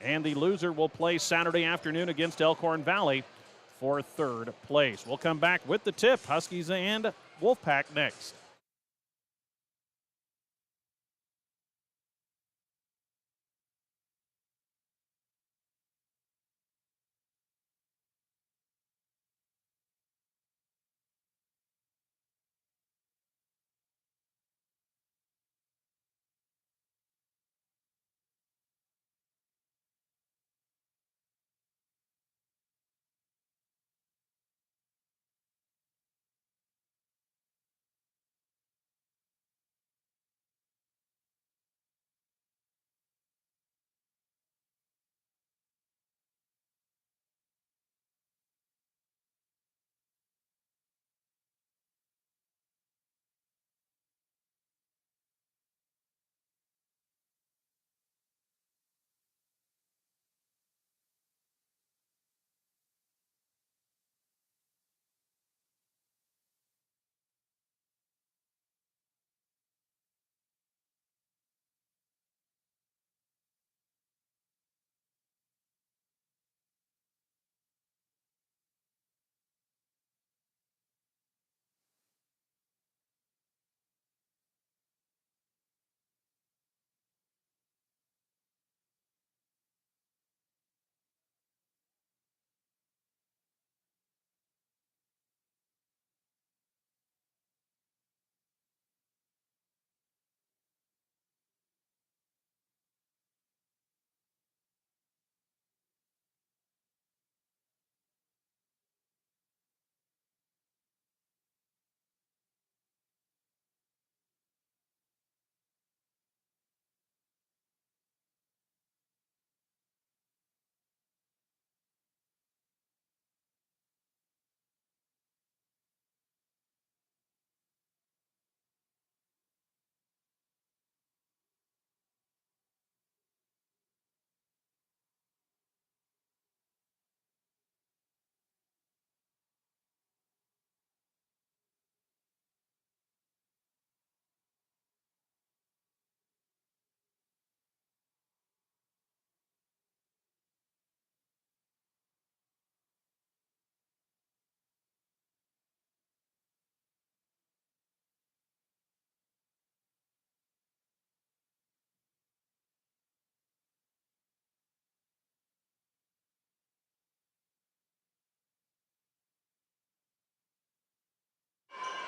and the loser will play Saturday afternoon against Elkhorn Valley for third place. We'll come back with the tip, Huskies and Wolfpack next.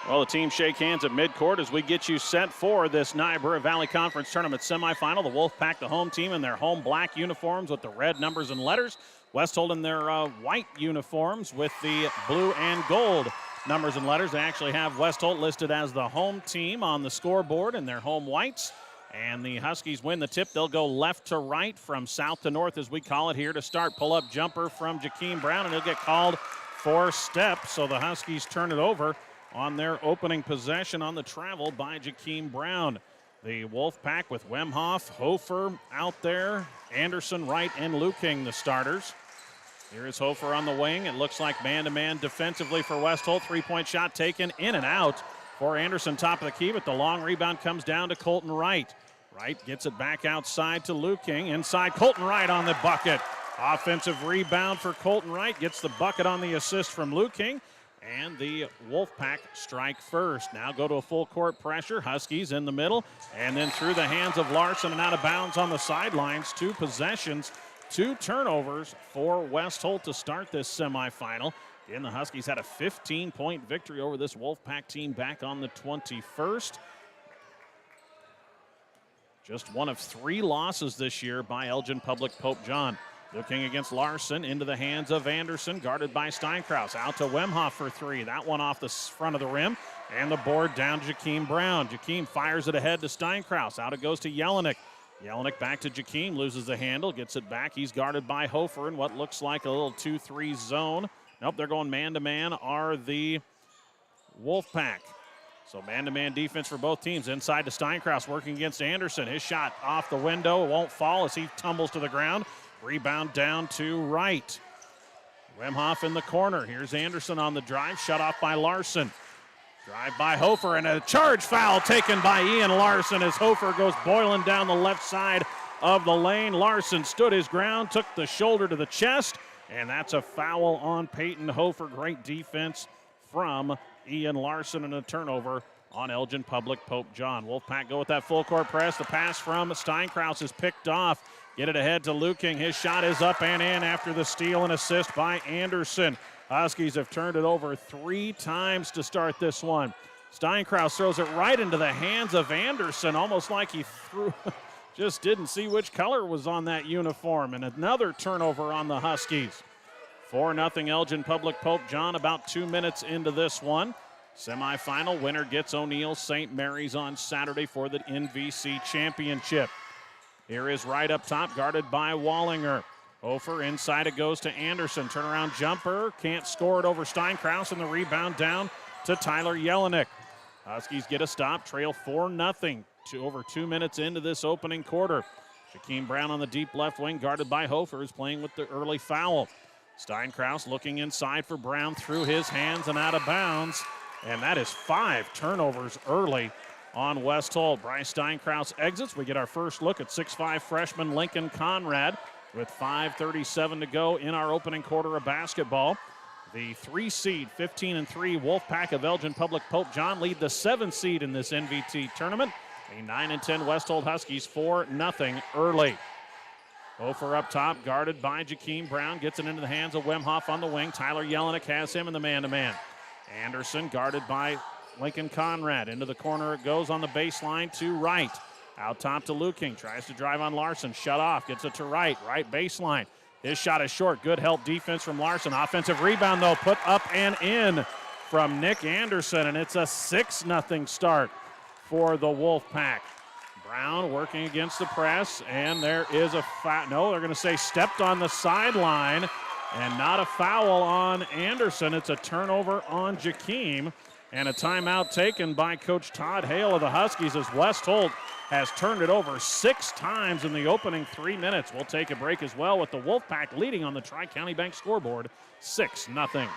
Well, the teams shake hands at midcourt as we get you set for this Niobrara Valley Conference Tournament semifinal. The Wolfpack, the home team, in their home black uniforms with the red numbers and letters. Westholt in their white uniforms with the blue and gold numbers and letters. They actually have Westholt listed as the home team on the scoreboard in their home whites. And the Huskies win the tip. They'll go left to right from south to north, as we call it here, to start. Pull-up jumper from Jakeem Brown, and he'll get called for step. So the Huskies turn it over on their opening possession on the travel by Jakeem Brown. The Wolfpack with Wemhoff, Hofer out there, Anderson, Wright, and Luking, the starters. Here is Hofer on the wing. It looks like man-to-man defensively for Westholt. Three-point shot taken in and out for Anderson, top of the key, but the long rebound comes down to Colton Wright. Wright gets it back outside to Luking. Inside, Colton Wright on the bucket. Offensive rebound for Colton Wright. Gets the bucket on the assist from Luking. And the Wolfpack strike first. Now go to a full court pressure. Huskies in the middle. And then through the hands of Larson and out of bounds on the sidelines. 2 possessions, 2 turnovers for Westholt to start this semifinal. And the Huskies had a 15-point victory over this Wolfpack team back on the 21st. Just one of 3 losses this year by Elgin Public Pope John. Looking against Larson, into the hands of Anderson, guarded by Steinkraus. Out to Wemhoff for 3. That one off the front of the rim. And the board down to Jakeem Brown. Jakeem fires it ahead to Steinkraus. Out it goes to Jelinek. Jelinek back to Jakeem, loses the handle, gets it back. He's guarded by Hofer in what looks like a little 2-3 zone. Nope, they're going man-to-man are the Wolfpack. So man-to-man defense for both teams. Inside to Steinkraus, working against Anderson. His shot off the window. It won't fall as he tumbles to the ground. Rebound down to Wright. Wemhoff in the corner. Here's Anderson on the drive. Shut off by Larson. Drive by Hofer, and a charge foul taken by Ian Larson as Hofer goes boiling down the left side of the lane. Larson stood his ground, took the shoulder to the chest, and that's a foul on Peyton Hofer. Great defense from Ian Larson and a turnover on Elgin Public Pope John. Wolfpack go with that full court press. The pass from Steinkraus is picked off. Get it ahead to Luking. His shot is up and in after the steal and assist by Anderson. Huskies have turned it over 3 times to start this one. Steinkraus throws it right into the hands of Anderson, almost like he threw, just didn't see which color was on that uniform. And another turnover on the Huskies. 4-0 Elgin Public Pope John, about 2 minutes into this one. Semifinal winner gets O'Neill St. Mary's on Saturday for the NVC championship. Here is right up top, guarded by Wallinger. Hofer inside, it goes to Anderson. Turnaround jumper, can't score it over Steinkraus, and the rebound down to Tyler Jelinek. Huskies get a stop, trail 4-0 to over 2 minutes into this opening quarter. Jakeem Brown on the deep left wing, guarded by Hofer, is playing with the early foul. Steinkraus looking inside for Brown, through his hands and out of bounds. And that is 5 turnovers early on West Holt. Bryce Steinkraus exits. We get our first look at 6'5" freshman Lincoln Conrad with 5:37 to go in our opening quarter of basketball. The 3 seed, 15-3 Wolfpack of Elgin Public Pope John lead the 7 seed in this NVT tournament. A 9-10 West Holt Huskies 4-0 early. Hofer up top, guarded by Jakeem Brown. Gets it into the hands of Wemhoff on the wing. Tyler Jelinek has him in the man-to-man. Anderson guarded by Lincoln Conrad. Into the corner it goes on the baseline to right. Out top to Luking. Tries to drive on Larson. Shut off. Gets it to right. Right baseline. His shot is short. Good help defense from Larson. Offensive rebound, though, put up and in from Nick Anderson. And it's a 6-0 start for the Wolfpack. Brown working against the press. And there is a foul. No, they're going to say stepped on the sideline. And not a foul on Anderson. It's a turnover on Jakeem. And a timeout taken by Coach Todd Hale of the Huskies as West Holt has turned it over 6 times in the opening 3 minutes. We'll take a break as well with the Wolfpack leading on the Tri-County Bank scoreboard 6-0.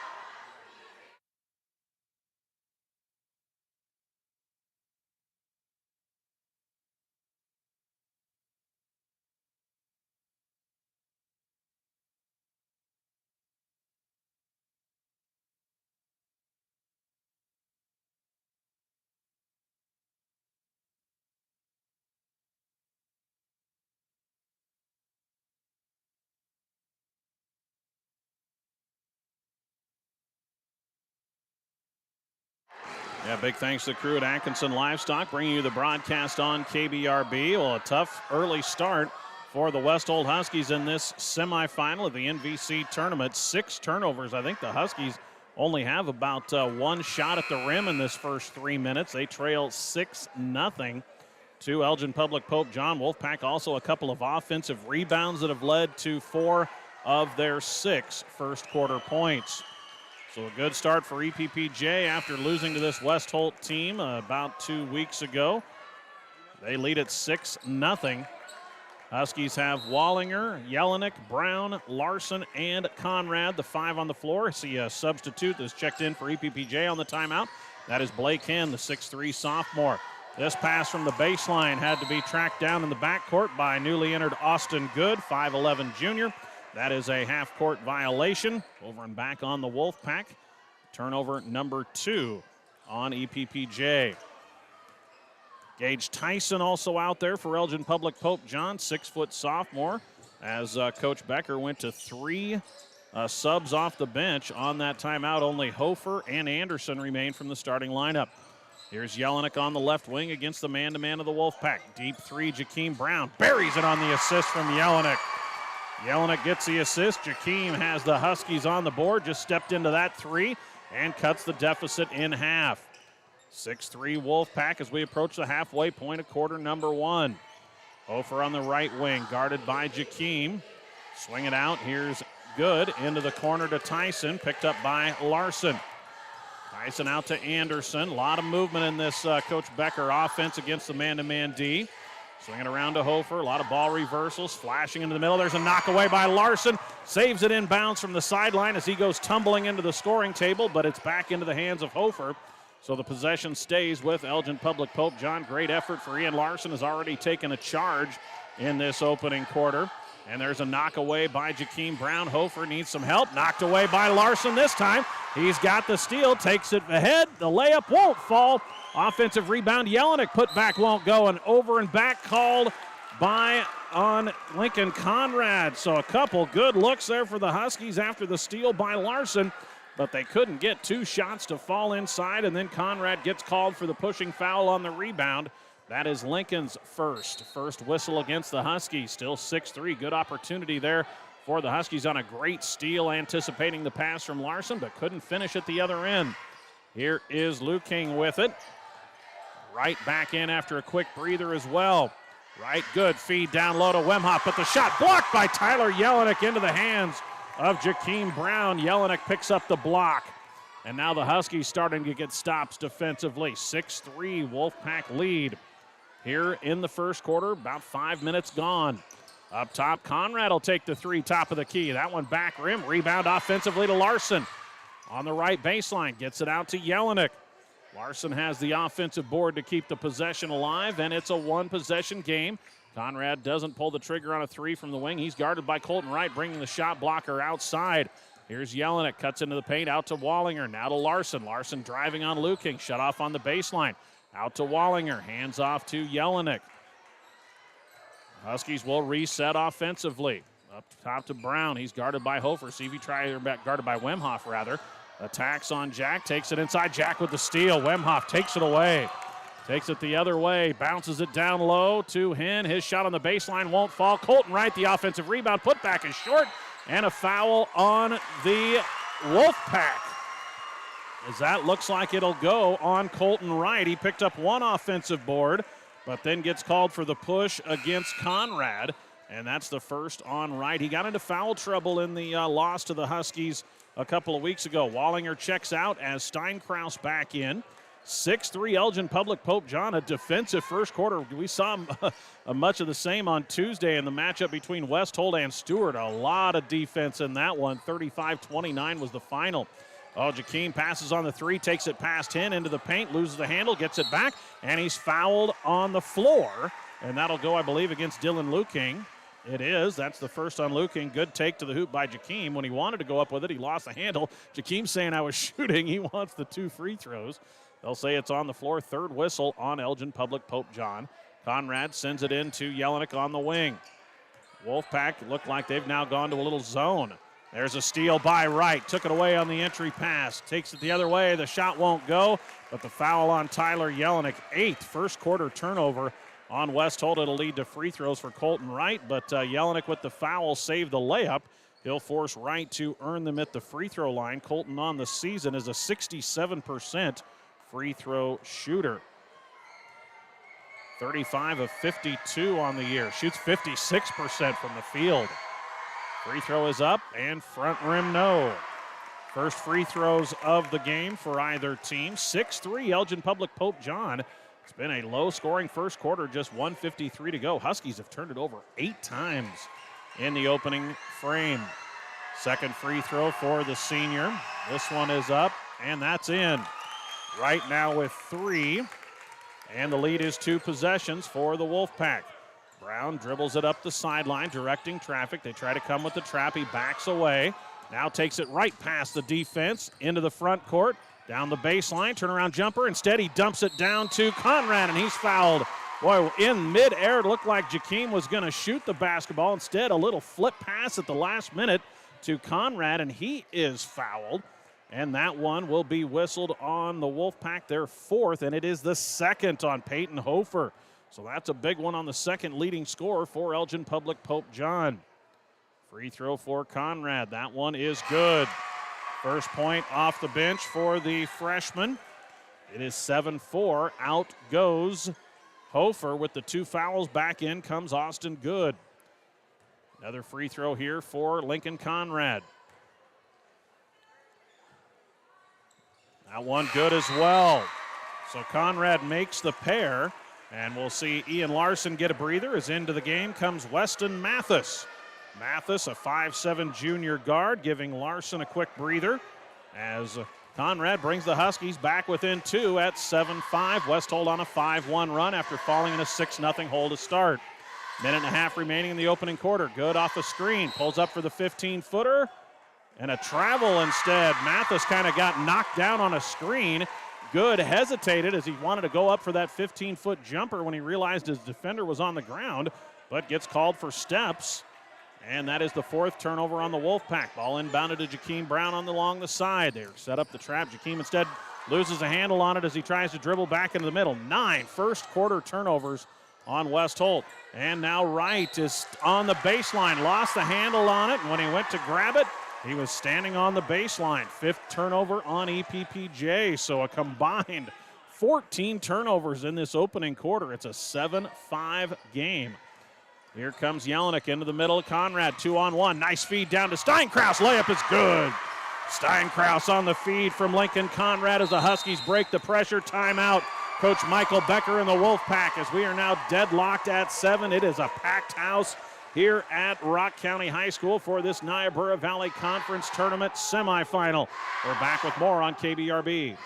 Yeah, big thanks to the crew at Atkinson Livestock, bringing you the broadcast on KBRB. Well, a tough early start for the West Holt Huskies in this semifinal of the NVC tournament. 6 turnovers. I think the Huskies only have about 1 shot at the rim in this first 3 minutes. They trail 6-0 to Elgin Public Pope John. Wolfpack also a couple of offensive rebounds that have led to 4 of their 6 first quarter points. So a good start for EPPJ after losing to this West Holt team about 2 weeks ago. They lead at 6-0. Huskies have Wallinger, Jelinek, Brown, Larson, and Conrad, the 5 on the floor. See a substitute that's checked in for EPPJ on the timeout. That is Blake Henn, the 6'3 sophomore. This pass from the baseline had to be tracked down in the backcourt by newly entered Austin Good, 5'11 junior. That is a half-court violation. Over and back on the Wolfpack. Turnover number 2 on EPPJ. Gage Tyson also out there for Elgin Public Pope John, 6-foot sophomore, as Coach Becker went to 3 subs off the bench on that timeout. Only Hofer and Anderson remain from the starting lineup. Here's Jelinek on the left wing against the man-to-man of the Wolfpack. Deep 3, Jakeem Brown buries it on the assist from Jelinek. Jelinek gets the assist. Jakeem has the Huskies on the board, just stepped into that 3 and cuts the deficit in half. 6-3 Wolfpack as we approach the halfway point of quarter number 1. Hofer on the right wing, guarded by Jakeem. Swing it out. Here's Good into the corner to Tyson, picked up by Larson. Tyson out to Anderson. A lot of movement in this Coach Becker offense against the man-to-man D. Swinging around to Hofer, a lot of ball reversals, flashing into the middle. There's a knock away by Larson. Saves it inbounds from the sideline as he goes tumbling into the scoring table, but it's back into the hands of Hofer. So the possession stays with Elgin Public Pope John. Great effort for Ian Larson, has already taken a charge in this opening quarter. And there's a knock away by Jakeem Brown. Hofer needs some help. Knocked away by Larson this time. He's got the steal, takes it ahead. The layup won't fall. Offensive rebound, Jelinek. Put back won't go, and over and back called by on Lincoln Conrad. So a couple good looks there for the Huskies after the steal by Larson, but they couldn't get two shots to fall inside, and then Conrad gets called for the pushing foul on the rebound. That is Lincoln's first whistle against the Huskies. Still 6-3. Good opportunity there for the Huskies on a great steal, anticipating the pass from Larson, but couldn't finish at the other end. Here is Luking with it. Right back in after a quick breather as well. Right, good feed down low to Wemhoff, but the shot blocked by Tyler Jelinek into the hands of Jakeem Brown. Jelinek picks up the block. And now the Huskies starting to get stops defensively. 6-3 Wolfpack lead. Here in the first quarter, about 5 minutes gone. Up top, Conrad will take the three, top of the key. That one back rim, rebound offensively to Larson. On the right baseline, gets it out to Jelinek. Larson has the offensive board to keep the possession alive, and it's a one-possession game. Conrad doesn't pull the trigger on a three from the wing. He's guarded by Colton Wright, bringing the shot blocker outside. Here's Jelinek, cuts into the paint, out to Wallinger, now to Larson. Larson driving on Luking, shut off on the baseline. Out to Wallinger, hands off to Jelinek. Huskies will reset offensively. Up top to Brown, he's guarded by Hofer. See if he tries, guarded by Wemhoff rather. Attacks on Jack, takes it inside. Jack with the steal. Wemhoff takes it away. Takes it the other way, bounces it down low to Hen. His shot on the baseline won't fall. Colton Wright, the offensive rebound. Putback is short, and a foul on the Wolfpack. As that looks like it'll go on Colton Wright. He picked up one offensive board, but then gets called for the push against Conrad, and that's the first on Wright. He got into foul trouble in the loss to the Huskies a couple of weeks ago. Wallinger checks out as Steinkraus back in. 6-3 Elgin Public Pope John, a defensive first quarter. We saw much of the same on Tuesday in the matchup between West Holt and Stewart. A lot of defense in that one. 35-29 was the final. Oh, Jakeem passes on the three, takes it past Hen into the paint, loses the handle, gets it back, and he's fouled on the floor. And that'll go, I believe, against Dylan Luking. It is. That's the first on Luking. Good take to the hoop by Jakeem. When he wanted to go up with it, he lost the handle. Jakeem saying I was shooting. He wants the two free throws. They'll say it's on the floor. Third whistle on Elgin Public Pope John. Conrad sends it in to Jelinek on the wing. Wolfpack look like they've now gone to a little zone. There's a steal by Wright. Took it away on the entry pass. Takes it the other way. The shot won't go, but the foul on Tyler Jelinek. 8th first quarter turnover on West Holt. It'll lead to free throws for Colton Wright, but Jelinek with the foul saved the layup. He'll force Wright to earn them at the free throw line. Colton on the season is a 67% free throw shooter. 35 of 52 on the year. Shoots 56% from the field. Free throw is up and front rim no. First free throws of the game for either team. 6-3 Elgin Public Pope John. It's been a low-scoring first quarter, just 1:53 to go. Huskies have turned it over 8 times in the opening frame. Second free throw for the senior. This one is up, and that's in. Right now with 3, and the lead is 2 possessions for the Wolfpack. Brown dribbles it up the sideline, directing traffic. They try to come with the trap. He backs away. Now takes it right past the defense into the front court. Down the baseline, turnaround jumper. Instead, he dumps it down to Conrad, and he's fouled. Boy, in midair, it looked like Jakeem was going to shoot the basketball. Instead, a little flip pass at the last minute to Conrad, and he is fouled. And that one will be whistled on the Wolfpack, their 4th, and it is the 2nd on Peyton Hofer. So that's a big one on the second leading scorer for Elgin Public Pope John. Free throw for Conrad. That one is good. First point off the bench for the freshman. It is 7-4. Out goes Hofer with the 2 fouls. Back in comes Austin Good. Another free throw here for Lincoln Conrad. That one good as well. So Conrad makes the pair. And we'll see Ian Larson get a breather as into the game comes Weston Mathis. Mathis, a 5'7" junior guard, giving Larson a quick breather as Conrad brings the Huskies back within 2 at 7-5. West Holt on a 5-1 run after falling in a 6-0 hole to start. Minute and a half remaining in the opening quarter. Good off the screen. Pulls up for the 15-footer. And a travel instead. Mathis kind of got knocked down on a screen. Good hesitated as he wanted to go up for that 15-foot jumper when he realized his defender was on the ground, but gets called for steps. And that is the fourth turnover on the Wolfpack. Ball inbounded to Jakeem Brown along the side. They set up the trap. Jakeem instead loses a handle on it as he tries to dribble back into the middle. 9 first-quarter turnovers on West Holt. And now Wright is on the baseline. Lost the handle on it, and when he went to grab it, he was standing on the baseline. 5th turnover on EPPJ, so a combined 14 turnovers in this opening quarter. It's a 7-5 game. Here comes Jelinek into the middle. Conrad 2-on-1. Nice feed down to Steinkraus. Layup is good. Steinkraus on the feed from Lincoln Conrad as the Huskies break the pressure. Timeout. Coach Michael Becker and the Wolfpack as we are now deadlocked at 7. It is a packed house here at Rock County High School for this Niobrara Valley Conference Tournament semifinal. We're back with more on KBRB.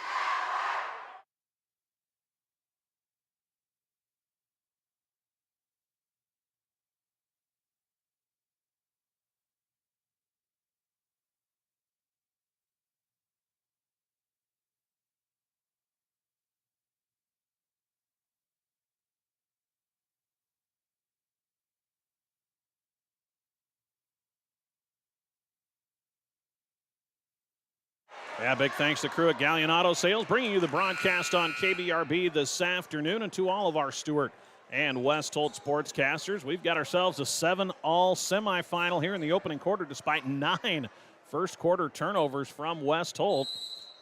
Yeah, big thanks to the crew at Galleon Auto Sales, bringing you the broadcast on KBRB this afternoon, and to all of our Stewart and West Holt sportscasters. We've got ourselves a 7-all semifinal here in the opening quarter, despite 9 first-quarter turnovers from West Holt.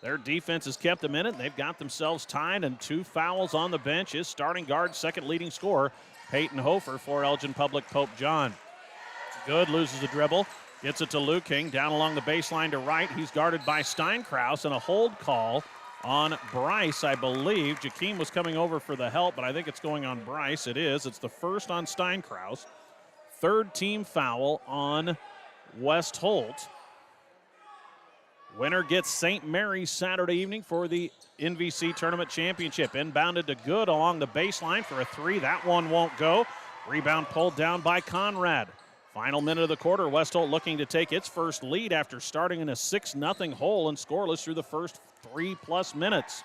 Their defense has kept them in it. They've got themselves tied, and 2 fouls on the bench. Is starting guard, second leading scorer, Peyton Hofer for Elgin Public Pope John. Good, loses the dribble. Gets it to Luking, down along the baseline to Wright. He's guarded by Steinkraus, and a hold call on Bryce, I believe. Jakeem was coming over for the help, but I think it's going on Bryce. It is. It's the first on Steinkraus. 3rd team foul on West Holt. Winner gets St. Mary's Saturday evening for the NVC Tournament Championship. Inbounded to Good along the baseline for a 3. That one won't go. Rebound pulled down by Conrad. Final minute of the quarter, West Holt looking to take its first lead after starting in a 6-0 hole and scoreless through the first 3+ minutes.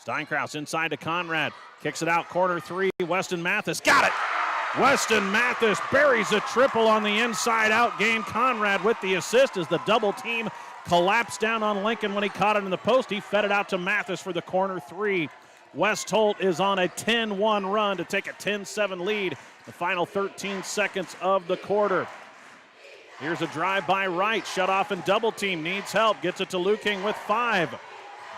Steinkraus inside to Conrad, kicks it out, corner 3, Weston Mathis, got it! Weston Mathis buries a triple on the inside out game. Conrad with the assist as the double team collapsed down on Lincoln when he caught it in the post. He fed it out to Mathis for the corner 3. West Holt is on a 10-1 run to take a 10-7 lead. The final 13 seconds of the quarter. Here's a drive by Wright, shut off and double team, needs help, gets it to Luking with 5.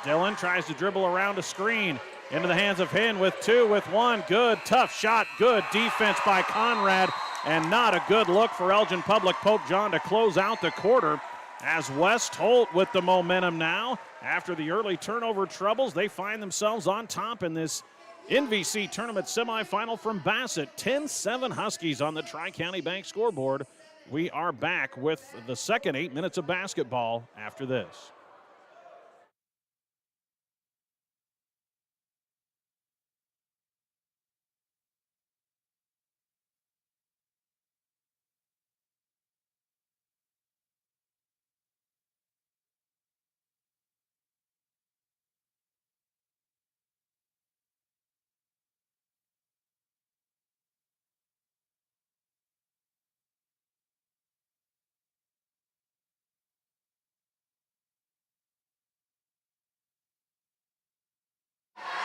Dillon tries to dribble around a screen, into the hands of Hinn with 2, with 1, good, tough shot, good defense by Conrad, and not a good look for Elgin Public Pope John to close out the quarter. As West Holt with the momentum now, after the early turnover troubles, they find themselves on top in this NVC Tournament semifinal from Bassett. 10-7 Huskies on the Tri-County Bank scoreboard. We are back with the second 8 minutes of basketball after this.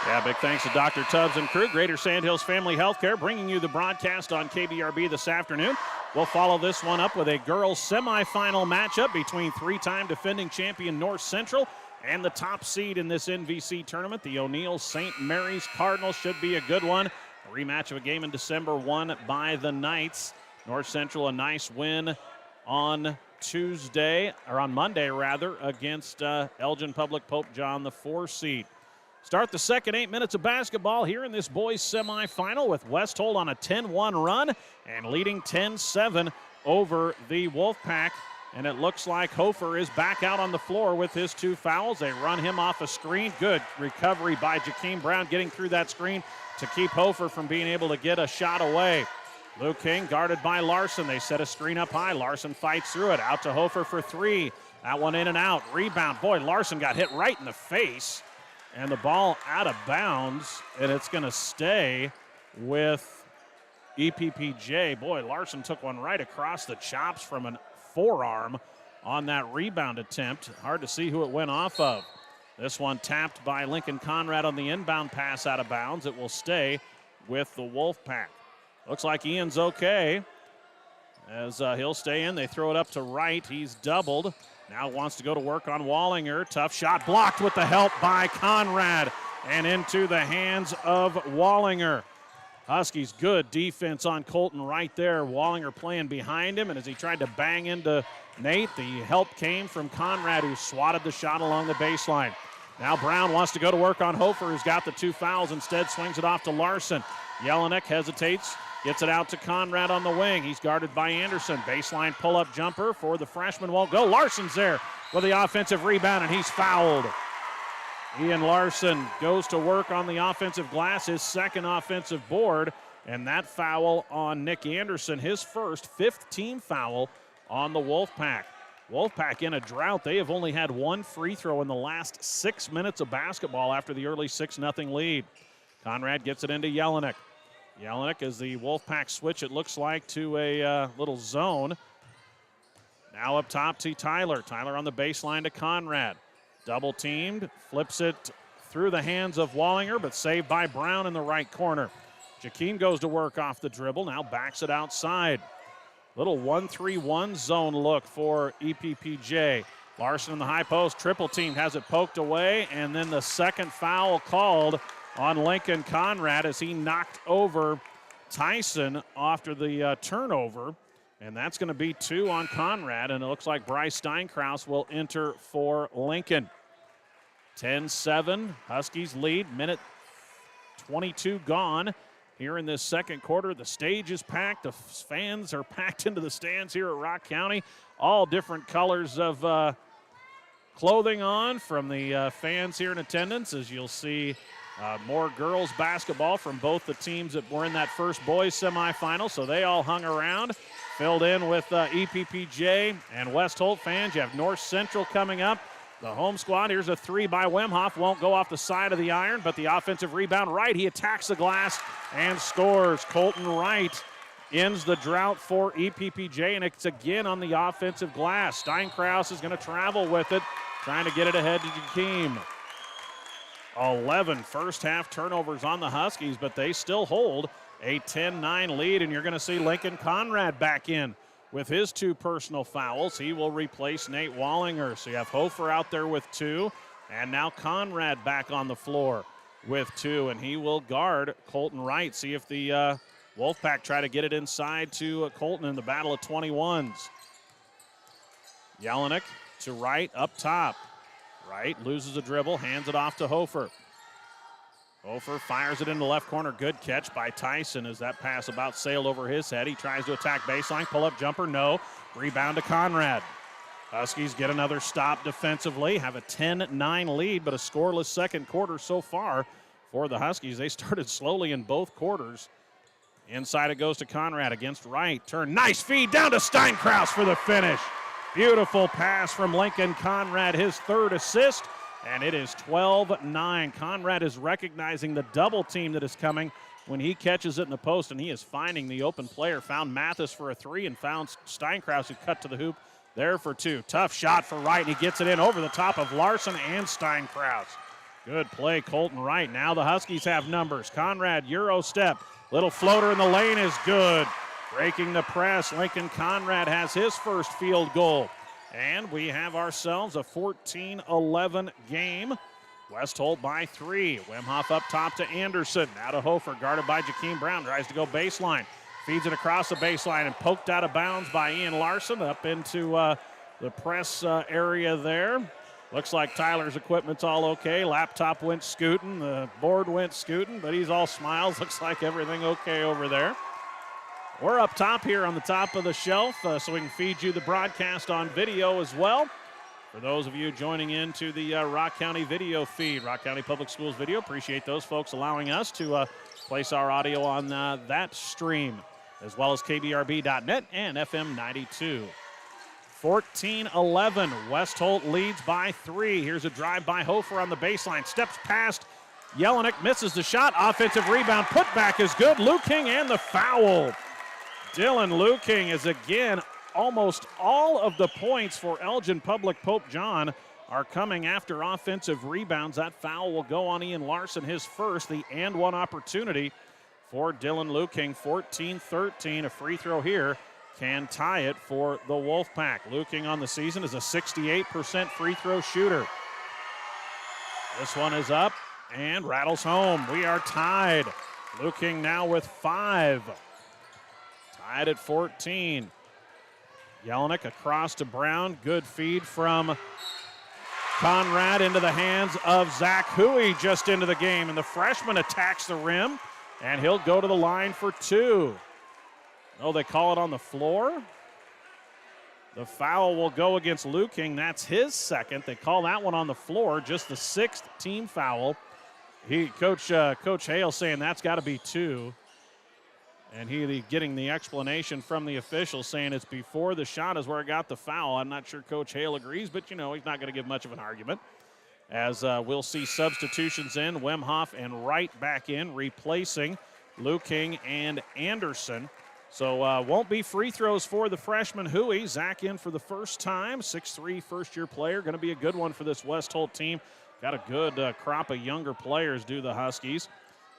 Yeah, big thanks to Dr. Tubbs and crew. Greater Sandhills Family Healthcare bringing you the broadcast on KBRB this afternoon. We'll follow this one up with a girls semifinal matchup between 3-time defending champion North Central and the top seed in this NVC tournament, the O'Neill St. Mary's Cardinals. Should be a good one. A rematch of a game in December won by the Knights. North Central a nice win on Monday against Elgin Public Pope John, the 4 seed. Start the second 8 minutes of basketball here in this boys semifinal with West Holt on a 10-1 run and leading 10-7 over the Wolfpack. And it looks like Hofer is back out on the floor with his 2 fouls. They run him off a screen. Good recovery by Jakeem Brown getting through that screen to keep Hofer from being able to get a shot away. Luke King guarded by Larson. They set a screen up high. Larson fights through it. Out to Hofer for three. That one in and out. Rebound. Boy, Larson got hit right in the face. And the ball out of bounds. And it's going to stay with EPPJ. Boy, Larson took one right across the chops from a forearm on that rebound attempt. Hard to see who it went off of. This one tapped by Lincoln Conrad on the inbound pass out of bounds. It will stay with the Wolfpack. Looks like Ian's okay as he'll stay in. They throw it up to right. He's doubled. Now wants to go to work on Wallinger. Tough shot blocked with the help by Conrad and into the hands of Wallinger. Huskies good defense on Colton right there. Wallinger playing behind him, and as he tried to bang into Nate, the help came from Conrad, who swatted the shot along the baseline. Now Brown wants to go to work on Hofer, who's got the 2 fouls. Instead swings it off to Larson. Jelinek hesitates, gets it out to Conrad on the wing. He's guarded by Anderson. Baseline pull-up jumper for the freshman. Won't go. Larson's there with the offensive rebound, and he's fouled. Ian Larson goes to work on the offensive glass, his second offensive board, and that foul on Nick Anderson, his first, 5th team foul on the Wolfpack. Wolfpack in a drought. They have only had one free throw in the last 6 minutes of basketball after the early 6-0 lead. Conrad gets it into Jelinek. Jelinek, as the Wolfpack switch, it looks like, to a little zone. Now up top to Tyler. Tyler on the baseline to Conrad. Double teamed, flips it through the hands of Wallinger, but saved by Brown in the right corner. Jakeem goes to work off the dribble, now backs it outside. Little 1-3-1 zone look for EPPJ. Larson in the high post, triple team, has it poked away, and then the second foul called on Lincoln Conrad as he knocked over Tyson after the turnover. And that's going to be 2 on Conrad, and it looks like Bryce Steinkraus will enter for Lincoln. 10-7, Huskies lead, minute 22 gone here in this second quarter. The stage is packed. The fans are packed into the stands here at Rock County. All different colors of clothing on from the fans here in attendance, as you'll see more girls basketball from both the teams that were in that first boys semifinal, so they all hung around. Filled in with EPPJ and West Holt fans. You have North Central coming up. The home squad, here's a 3 by Wemhoff. Won't go off the side of the iron, but the offensive rebound right. He attacks the glass and scores. Colton Wright ends the drought for EPPJ, and it's again on the offensive glass. Steinkraus is going to travel with it, trying to get it ahead to Jakeem. 11 first half turnovers on the Huskies, but they still hold a 10-9 lead, and you're going to see Lincoln Conrad back in with his 2 personal fouls. He will replace Nate Wallinger. So you have Hofer out there with 2, and now Conrad back on the floor with 2, and he will guard Colton Wright. See if the Wolfpack try to get it inside to Colton in the battle of 21s. Jelinek to Wright up top. Wright loses a dribble, hands it off to Hofer. Hofer fires it in the left corner. Good catch by Tyson as that pass about sailed over his head. He tries to attack baseline. Pull-up jumper, no. Rebound to Conrad. Huskies get another stop defensively. Have a 10-9 lead, but a scoreless second quarter so far for the Huskies. They started slowly in both quarters. Inside it goes to Conrad against Wright. Turn, nice feed down to Steinkraus for the finish. Beautiful pass from Lincoln Conrad, his 3rd assist. And it is 12-9. Conrad is recognizing the double team that is coming when he catches it in the post, and he is finding the open player. Found Mathis for a 3 and found Steinkraus, who cut to the hoop there for 2. Tough shot for Wright, and he gets it in over the top of Larson and Steinkraus. Good play, Colton Wright. Now the Huskies have numbers. Conrad, Euro step. Little floater in the lane is good. Breaking the press, Lincoln Conrad has his first field goal. And we have ourselves a 14-11 game. West Holt by 3. Wemhoff up top to Anderson. Now to Hofer, guarded by Jakeem Brown. Tries to go baseline. Feeds it across the baseline and poked out of bounds by Ian Larson up into the press area there. Looks like Tyler's equipment's all okay. Laptop went scooting. The board went scooting, but he's all smiles. Looks like everything okay over there. We're up top here on the top of the shelf so we can feed you the broadcast on video as well. For those of you joining into the Rock County video feed, Rock County Public Schools video, appreciate those folks allowing us to place our audio on that stream. as well as kbrb.net and FM 92. 14-11, West Holt leads by 3. Here's a drive by Hofer on the baseline, steps past Jelinek, misses the shot, offensive rebound, putback is good, Luking and the foul. Dylan Luking is again, almost all of the points for Elgin Public Pope John are coming after offensive rebounds. That foul will go on Ian Larson, his first, the and one opportunity for Dylan Luking. 14-13, a free throw here can tie it for the Wolfpack. Luking on the season is a 68% free throw shooter. This one is up and rattles home. We are tied. Luking now with 5. Tied at 14. Jelinek across to Brown. Good feed from Conrad into the hands of Zach Huey just into the game. And the freshman attacks the rim, and he'll go to the line for 2. Oh, they call it on the floor. The foul will go against Luking. That's his second. They call that one on the floor, just the 6th team foul. Coach Hale saying that's got to be 2. And he getting the explanation from the official saying it's before the shot is where it got the foul. I'm not sure Coach Hale agrees, but, he's not going to give much of an argument. As we'll see substitutions in, Wemhoff and Wright back in, replacing Luking and Anderson. So won't be free throws for the freshman Huey. Zach in for the first time, 6'3", first-year player. Going to be a good one for this West Holt team. Got a good crop of younger players, do the Huskies.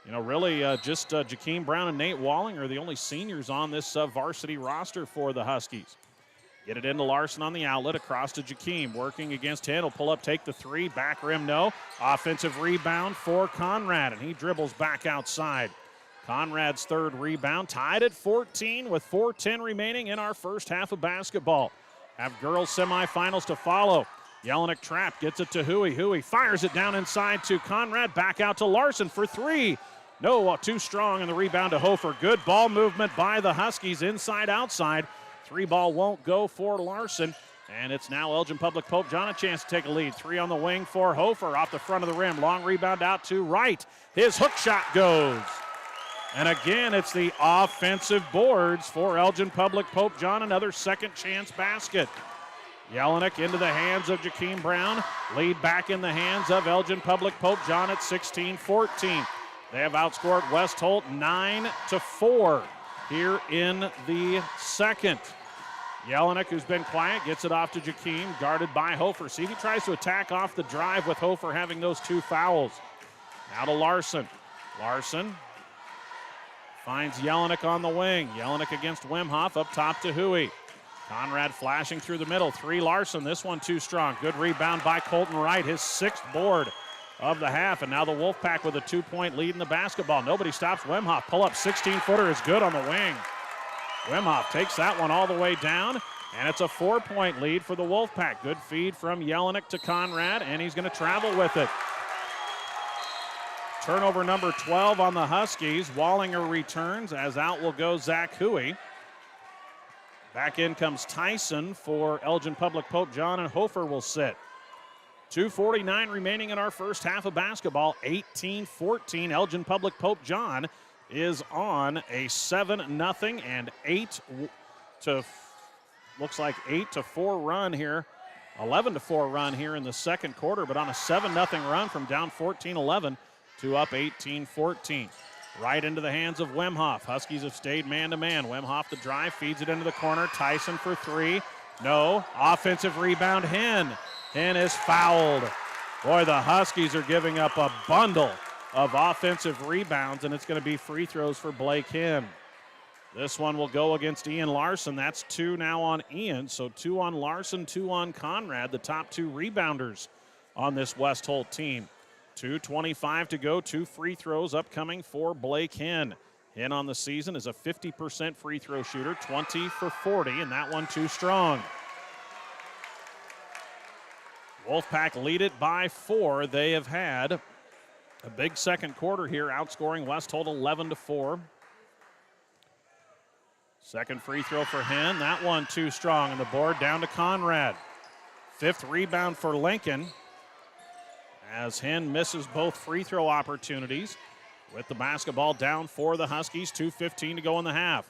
Really just Jakeem Brown and Nate Walling are the only seniors on this varsity roster for the Huskies. Get it into Larson on the outlet, across to Jakeem, working against him. He'll pull up, take the 3, back rim, no. Offensive rebound for Conrad, and he dribbles back outside. Conrad's 3rd rebound, tied at 14 with 4:10 remaining in our first half of basketball. Have girls semifinals to follow. Jelinek trap, gets it to Huey. Huey fires it down inside to Conrad, back out to Larson for 3. No, too strong, and the rebound to Hofer. Good ball movement by the Huskies, inside, outside. 3 ball won't go for Larson, and it's now Elgin Public Pope John a chance to take a lead. 3 on the wing for Hofer, off the front of the rim. Long rebound out to Wright. His hook shot goes. And again, it's the offensive boards for Elgin Public Pope John, another second chance basket. Jelinek into the hands of Jakeem Brown. Lead back in the hands of Elgin Public Pope John at 16-14. They have outscored West Holt 9-4 here in the second. Jelinek, who's been quiet, gets it off to Jakeem, guarded by Hofer. See if he tries to attack off the drive with Hofer having those 2 fouls. Now to Larson. Larson finds Jelinek on the wing. Jelinek against Wemhoff, up top to Huey. Conrad flashing through the middle. 3 Larson, this one too strong. Good rebound by Colton Wright, his 6th board of the half. And now the Wolfpack with a 2-point lead in the basketball. Nobody stops Wemhoff. Pull up 16-footer is good on the wing. Wemhoff takes that one all the way down, and it's a 4-point lead for the Wolfpack. Good feed from Jelinek to Conrad, and he's going to travel with it. Turnover number 12 on the Huskies. Wallinger returns, as out will go Zach Huey. Back in comes Tyson for Elgin Public Pope John, and Hofer will sit. 2:49 remaining in our first half of basketball. 18-14. Elgin Public Pope John is on a 7-0 and 8-4 run here. 11-4 run here in the second quarter, but on a 7-0 run from down 14-11 to up 18-14. Right into the hands of Wemhoff. Huskies have stayed man-to-man. Wemhoff the drive, feeds it into the corner. Tyson for 3. No. Offensive rebound, Hen. Hen is fouled. Boy, the Huskies are giving up a bundle of offensive rebounds, and it's going to be free throws for Blake Hen. This one will go against Ian Larson. That's 2 now on Ian, so 2 on Larson, 2 on Conrad, the top 2 rebounders on this West Holt team. 2:25 to go, 2 free throws upcoming for Blake Hen. Hen on the season is a 50% free throw shooter, 20 for 40, and that one too strong. Wolfpack lead it by 4. They have had a big second quarter here, outscoring West Holt 11-4. Second free throw for Hen. That one too strong, and the board down to Conrad. 5th rebound for Lincoln, as Hen misses both free throw opportunities. With the basketball down for the Huskies, 2:15 to go in the half.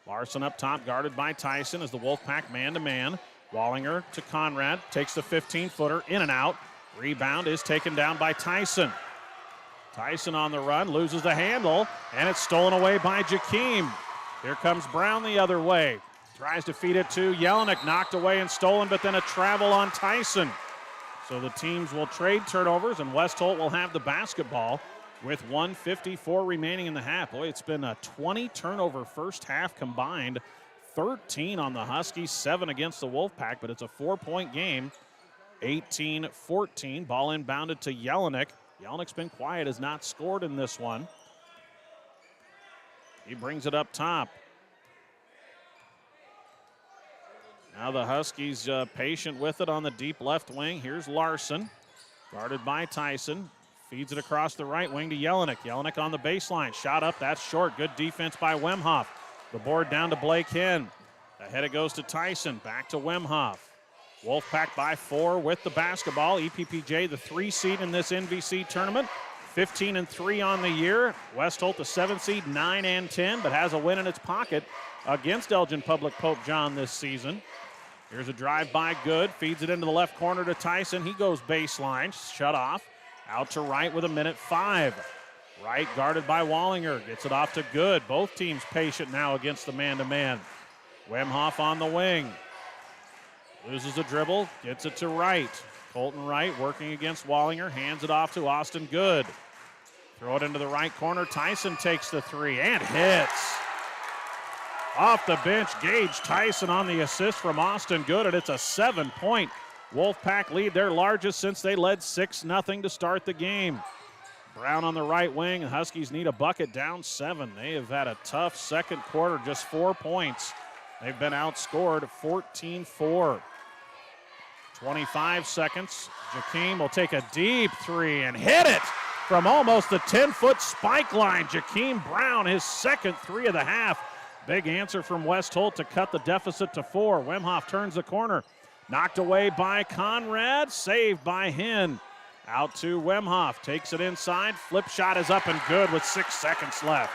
Larson up top, guarded by Tyson as the Wolfpack man-to-man. Wallinger to Conrad, takes the 15-footer, in and out. Rebound is taken down by Tyson. Tyson on the run, loses the handle, and it's stolen away by Jakeem. Here comes Brown the other way. Tries to feed it to Jelinek, knocked away and stolen, but then a travel on Tyson. So the teams will trade turnovers, and West Holt will have the basketball with 1:54 remaining in the half. Boy, it's been a 20-turnover first half combined. 13 on the Huskies, 7 against the Wolfpack, but it's a 4-point game. 18-14, ball inbounded to Jelinek. Jelenek's been quiet, has not scored in this one. He brings it up top. Now the Huskies patient with it on the deep left wing. Here's Larson, guarded by Tyson. Feeds it across the right wing to Jelinek. Jelinek on the baseline, shot up, that's short. Good defense by Wemhoff. The board down to Blake Henn. Ahead it goes to Tyson, back to Wemhoff. Wolfpack by 4 with the basketball. EPPJ the 3 seed in this NVC tournament. 15-3 on the year. West Holt the 7 seed, 9-10, but has a win in its pocket against Elgin Public Pope John this season. Here's a drive by Good, feeds it into the left corner to Tyson. He goes baseline, shut off. Out to right with 1:05. Right guarded by Wallinger, gets it off to Good. Both teams patient now against the man-to-man. Wemhoff on the wing. Loses a dribble, gets it to Wright. Colton Wright working against Wallinger, hands it off to Austin Good. Throw it into the right corner. Tyson takes the 3 and hits. Off the bench, Gage Tyson on the assist from Austin Good, and it's a 7-point Wolfpack lead, their largest since they led 6-0 to start the game. Brown on the right wing. Huskies need a bucket, down 7. They have had a tough second quarter, just 4 points. They've been outscored 14-4. 25 seconds. Jakeem will take a deep 3 and hit it from almost the 10-foot spike line. Jakeem Brown, his second 3 of the half. Big answer from West Holt to cut the deficit to 4. Wemhoff turns the corner. Knocked away by Conrad, saved by Henn. Out to Wemhoff, takes it inside. Flip shot is up and good with 6 seconds left.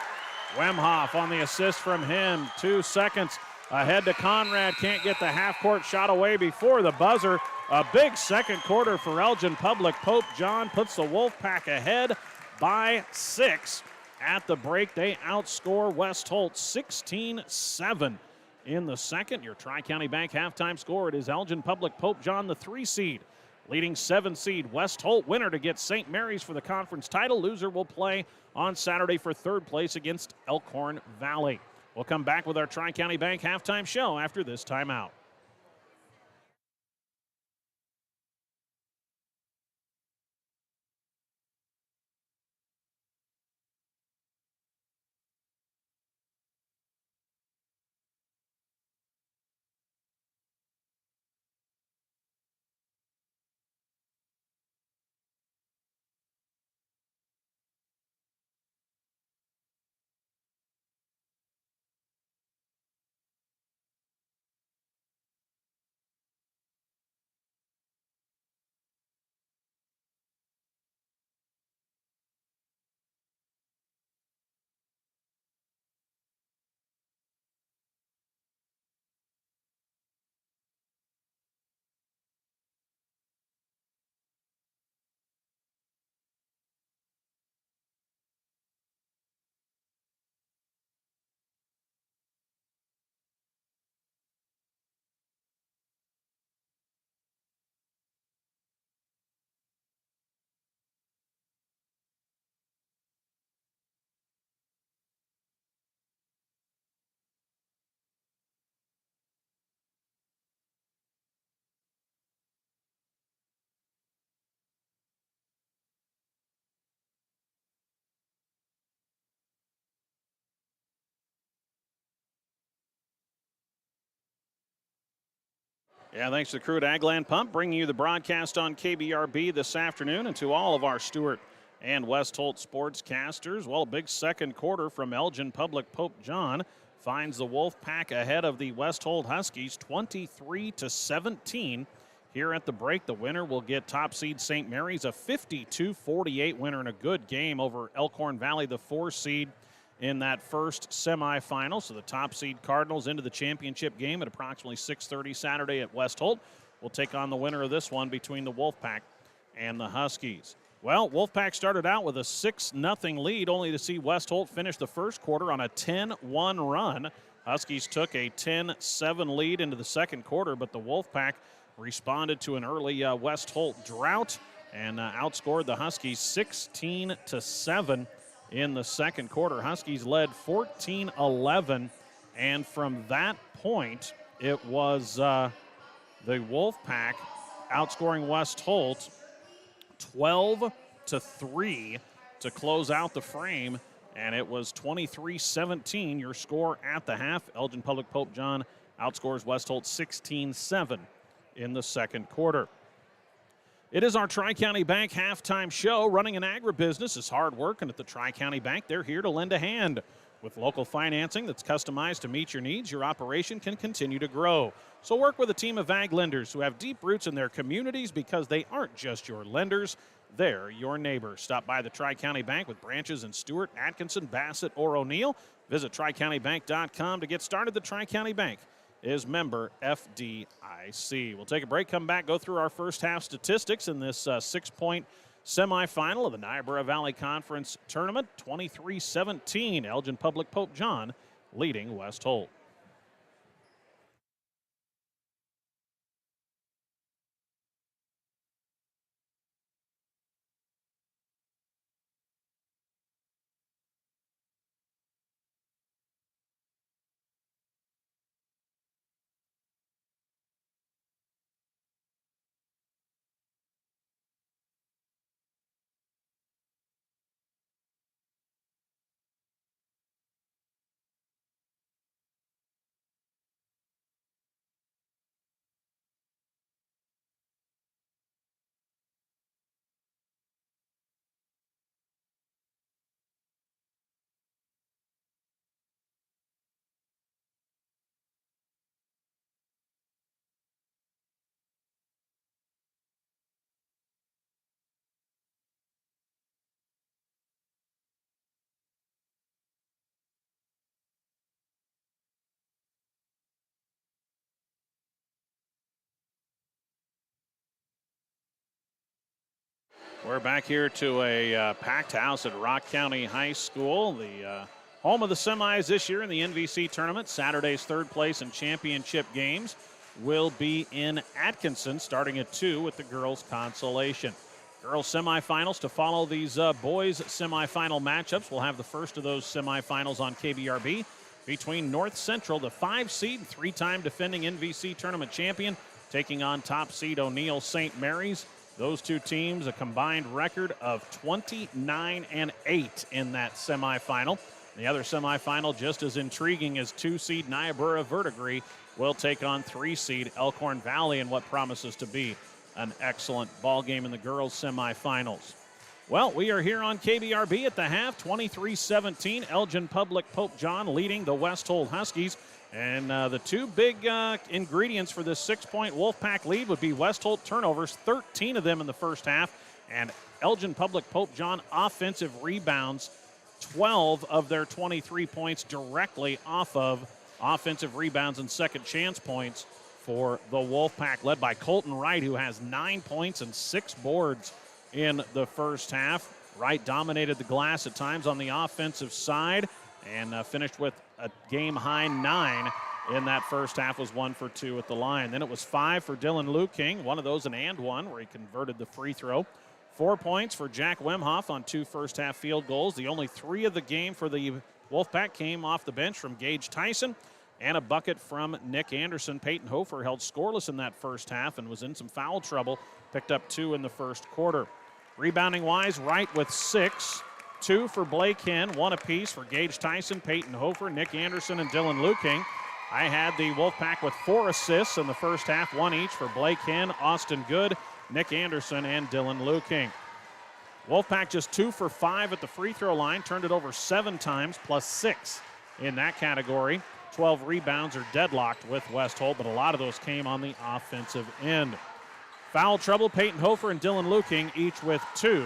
Wemhoff on the assist from Henn, 2 seconds. Ahead to Conrad, can't get the half-court shot away before the buzzer. A big second quarter for Elgin Public. Pope John puts the Wolfpack ahead by 6. At the break, they outscore West Holt 16-7. In the second, your Tri-County Bank halftime score, it is Elgin Public Pope John, the 3 seed. Leading 7 seed West Holt, winner to get St. Mary's for the conference title. Loser will play on Saturday for 3rd place against Elkhorn Valley. We'll come back with our Tri-County Bank halftime show after this timeout. Yeah, thanks to the crew at Agland Pump, bringing you the broadcast on KBRB this afternoon, and to all of our Stewart and West Holt sportscasters. Well, a big second quarter from Elgin Public Pope John finds the Wolfpack ahead of the West Holt Huskies 23-17. Here at the break, the winner will get top seed St. Mary's, a 52-48 winner in a good game over Elkhorn Valley, the 4 seed. in that first semifinal. So the top seed Cardinals into the championship game at approximately 6:30 Saturday at West Holt. We'll take on the winner of this one between the Wolfpack and the Huskies. Well, Wolfpack started out with a 6-0 lead, only to see West Holt finish the first quarter on a 10-1 run. Huskies took a 10-7 lead into the second quarter, but the Wolfpack responded to an early West Holt drought and outscored the Huskies 16-7 in the second quarter. Huskies led 14-11, and from that point, it was the Wolfpack outscoring West Holt 12-3 to close out the frame, and it was 23-17 your score at the half. Elgin Public Pope John outscores West Holt 16-7 in the second quarter. It is our Tri-County Bank halftime show. Running an agribusiness is hard work, and at the Tri-County Bank, they're here to lend a hand. With local financing that's customized to meet your needs, your operation can continue to grow. So work with a team of ag lenders who have deep roots in their communities, because they aren't just your lenders, they're your neighbors. Stop by the Tri-County Bank with branches in Stewart, Atkinson, Bassett, or O'Neill. Visit TriCountyBank.com to get started. The Tri-County Bank is member FDIC. We'll take a break, come back, go through our first half statistics in this 6-point semifinal of the Niobrara Valley Conference Tournament. 23-17, Elgin Public Pope John leading West Holt. We're back here to a packed house at Rock County High School, the home of the semis this year in the NVC tournament. Saturday's third place and championship games will be in Atkinson, starting at 2 with the girls' consolation. Girls semifinals to follow these boys semifinal matchups. We'll have the first of those semifinals on KBRB between North Central, the 5 seed, 3-time defending NVC tournament champion, taking on top seed O'Neill St. Mary's. Those two teams, a combined record of 29-8 in that semifinal. The other semifinal, just as intriguing as 2-seed Niobrara Verdigris, will take on 3-seed Elkhorn Valley in what promises to be an excellent ball game in the girls' semifinals. Well, we are here on KBRB at the half, 23-17. Elgin Public Pope John leading the West Holt Huskies. And the two big ingredients for this 6-point Wolfpack lead would be West Holt turnovers, 13 of them in the first half, and Elgin Public Pope John offensive rebounds, 12 of their 23 points directly off of offensive rebounds and second chance points for the Wolfpack, led by Colton Wright, who has 9 points and 6 boards in the first half. Wright dominated the glass at times on the offensive side and finished with a game-high 9 in that first half, was 1 for 2 at the line. Then it was 5 for Dylan Luking, one of those an and one where he converted the free throw. 4 points for Jack Wemhoff on 2 first-half field goals. The only 3 of the game for the Wolfpack came off the bench from Gage Tyson, and a bucket from Nick Anderson. Peyton Hofer held scoreless in that first half and was in some foul trouble, picked up 2 in the first quarter. Rebounding-wise, Wright with 6. 2 for Blake Henn, 1 apiece for Gage Tyson, Peyton Hofer, Nick Anderson, and Dylan Luking. I had the Wolfpack with 4 assists in the first half, 1 each for Blake Henn, Austin Good, Nick Anderson, and Dylan Luking. Wolfpack just 2 for 5 at the free throw line, turned it over 7 times, plus 6 in that category. 12 rebounds are deadlocked with West Holt, but a lot of those came on the offensive end. Foul trouble, Peyton Hofer and Dylan Luking, each with 2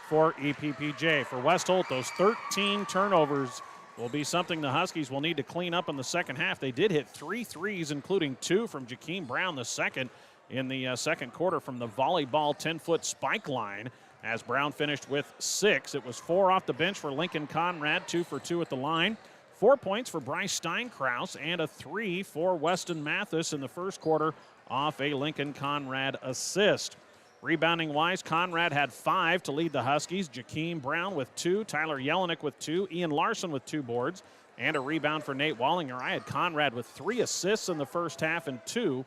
for EPPJ. For West Holt, those 13 turnovers will be something the Huskies will need to clean up in the second half. They did hit 3 threes, including 2 from Jakeem Brown, the second in the second quarter from the volleyball 10-foot spike line, as Brown finished with 6. It was 4 off the bench for Lincoln Conrad, 2 for 2 at the line. 4 points for Bryce Steinkraus and a 3 for Weston Mathis in the first quarter off a Lincoln Conrad assist. Rebounding-wise, Conrad had 5 to lead the Huskies. Jakeem Brown with 2, Tyler Jelinek with 2, Ian Larson with 2 boards, and a rebound for Nate Wallinger. I had Conrad with 3 assists in the first half and 2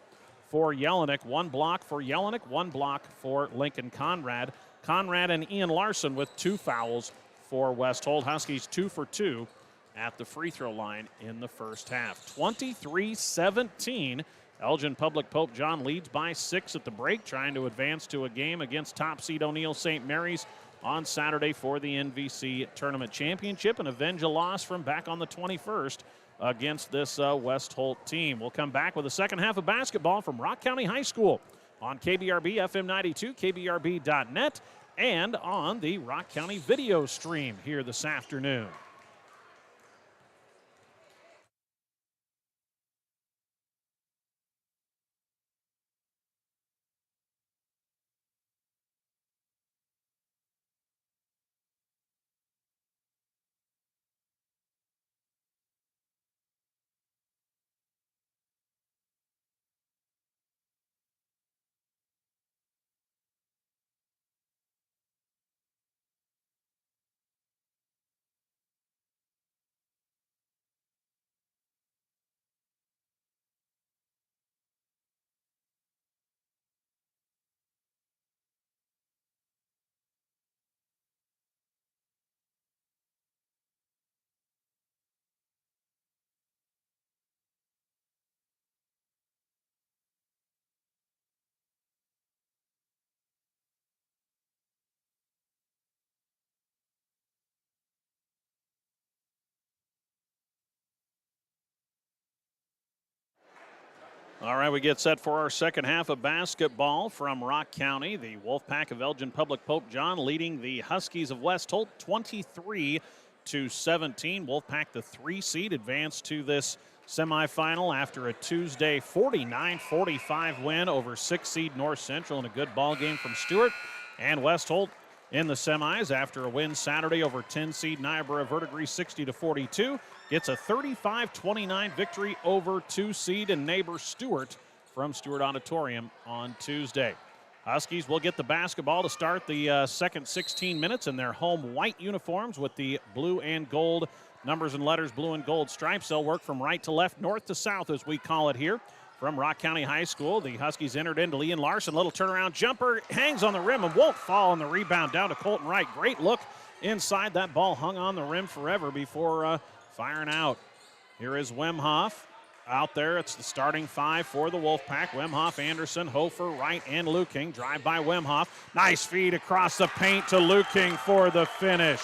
for Jelinek. 1 block for Jelinek, 1 block for Lincoln Conrad. Conrad and Ian Larson with 2 fouls for West Holt. Huskies 2 for 2 at the free throw line in the first half. 23-17. Elgin Public Pope John leads by 6 at the break, trying to advance to a game against top seed O'Neill St. Mary's on Saturday for the NVC Tournament Championship and avenge a loss from back on the 21st against this West Holt team. We'll come back with the second half of basketball from Rock County High School on KBRB FM 92, KBRB.net, and on the Rock County video stream here this afternoon. All right, we get set for our second half of basketball from Rock County. The Wolfpack of Elgin Public Pope John leading the Huskies of West Holt 23-17. Wolfpack, the 3 seed, advanced to this semifinal after a Tuesday 49-45 win over 6 seed North Central in a good ball game from Stewart. And West Holt in the semis after a win Saturday over 10 seed Niobrara Verdigris 60-42. Gets a 35-29 victory over 2 seed and neighbor Stewart from Stewart Auditorium on Tuesday. Huskies will get the basketball to start the second 16 minutes in their home white uniforms with the blue and gold numbers and letters, blue and gold stripes. They'll work from right to left, north to south, as we call it here. From Rock County High School, the Huskies entered into Ian Larson. Little turnaround jumper, hangs on the rim and won't fall on the rebound down to Colton Wright. Great look inside. That ball hung on the rim forever before firing out. Here is Wemhoff out there. It's the starting 5 for the Wolfpack. Wemhoff, Anderson, Hofer, Wright, and Luking. Drive by Wemhoff. Nice feed across the paint to Luking for the finish.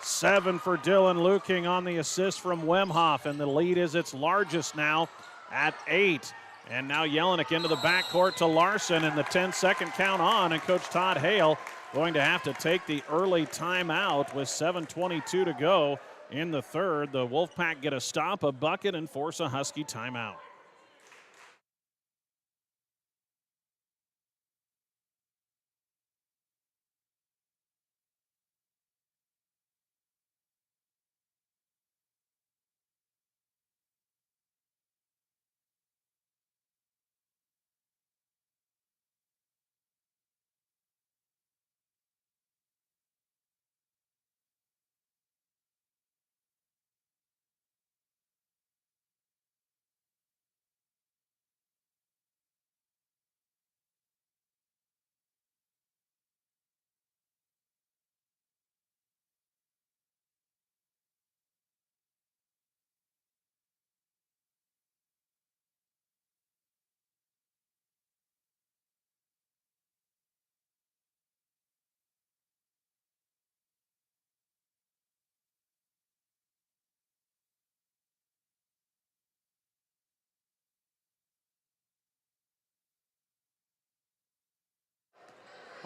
7 for Dylan Luking on the assist from Wemhoff, and the lead is its largest now at 8. And now Jelinek into the backcourt to Larson, and the 10-second count on, and Coach Todd Hale going to have to take the early timeout with 7:22 to go in the third. The Wolfpack get a stop, a bucket, and force a Husky timeout.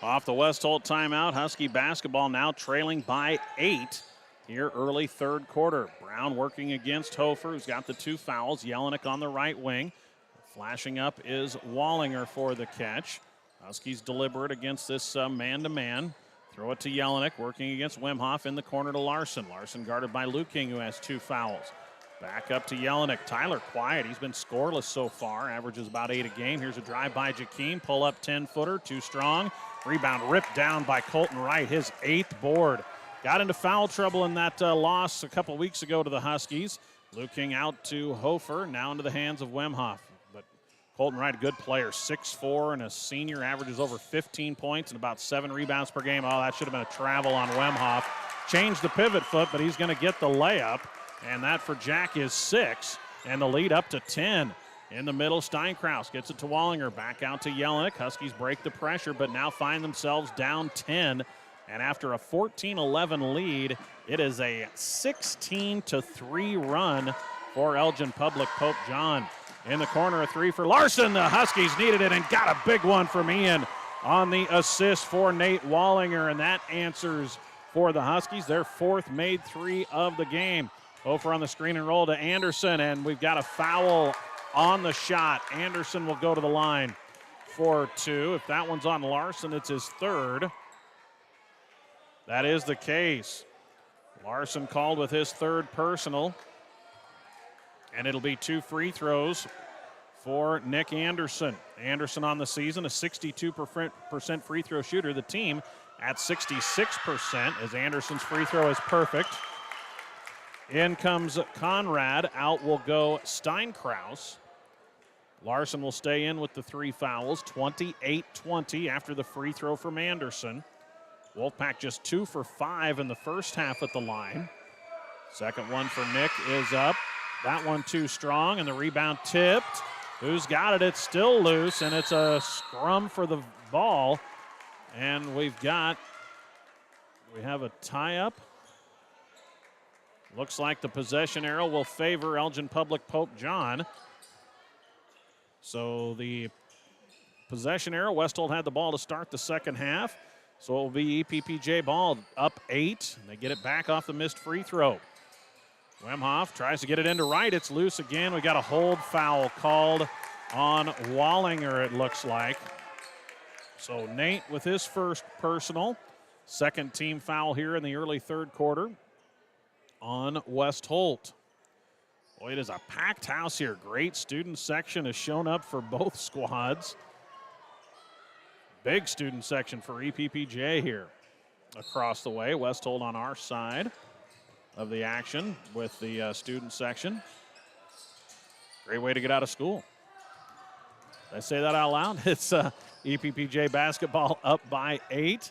Off the West Holt timeout, Husky basketball now trailing by 8 here early third quarter. Brown working against Hofer, who's got the 2 fouls. Jelinek on the right wing. Flashing up is Wallinger for the catch. Huskies deliberate against this man-to-man. Throw it to Jelinek, working against Wimhoff in the corner to Larson. Larson guarded by Luking, who has 2 fouls. Back up to Jelinek. Tyler quiet. He's been scoreless so far. Averages about 8 a game. Here's a drive by Jakeem. Pull up 10-footer. Too strong. Rebound ripped down by Colton Wright. His 8th board. Got into foul trouble in that loss a couple weeks ago to the Huskies. Luking out to Hofer. Now into the hands of Wimhoff. But Colton Wright, a good player. 6'4" and a senior. Averages over 15 points and about 7 rebounds per game. Oh, that should have been a travel on Wimhoff. Changed the pivot foot, but he's going to get the layup. And that for Jack is 6, and the lead up to 10. In the middle, Steinkraus gets it to Wallinger. Back out to Jelinek. Huskies break the pressure, but now find themselves down 10. And after a 14-11 lead, it is a 16-3 run for Elgin Public Pope John. In the corner, a 3 for Larson. The Huskies needed it and got a big one from Ian on the assist for Nate Wallinger, and that answers for the Huskies their 4th made 3 of the game. Hofer on the screen and roll to Anderson, and we've got a foul on the shot. Anderson will go to the line for 2. If that one's on Larson, it's his 3rd. That is the case. Larson called with his 3rd personal, and it'll be 2 free throws for Nick Anderson. Anderson on the season, a 62% free throw shooter. The team at 66%, as Anderson's free throw is perfect. In comes Conrad. Out will go Steinkraus. Larson will stay in with the 3 fouls. 28-20 after the free throw from Anderson. Wolfpack just 2 for 5 in the first half at the line. Second one for Nick is up. That one too strong, and the rebound tipped. Who's got it? It's still loose, and it's a scrum for the ball. And we have a tie-up. Looks like the possession arrow will favor Elgin Public Pope John. So the possession arrow, Westholt had the ball to start the second half. So it will be EPPJ ball up 8. They get it back off the missed free throw. Wimhoff tries to get it into Wright. It's loose again. We got a hold foul called on Wallinger, it looks like. So Nate with his 1st personal. 2nd team foul here in the early 3rd quarter on Westholt. Boy, it is a packed house here. Great student section has shown up for both squads. Big student section for EPPJ here across the way. Westholt on our side of the action with the student section. Great way to get out of school. Did I say that out loud? It's EPPJ basketball up by 8.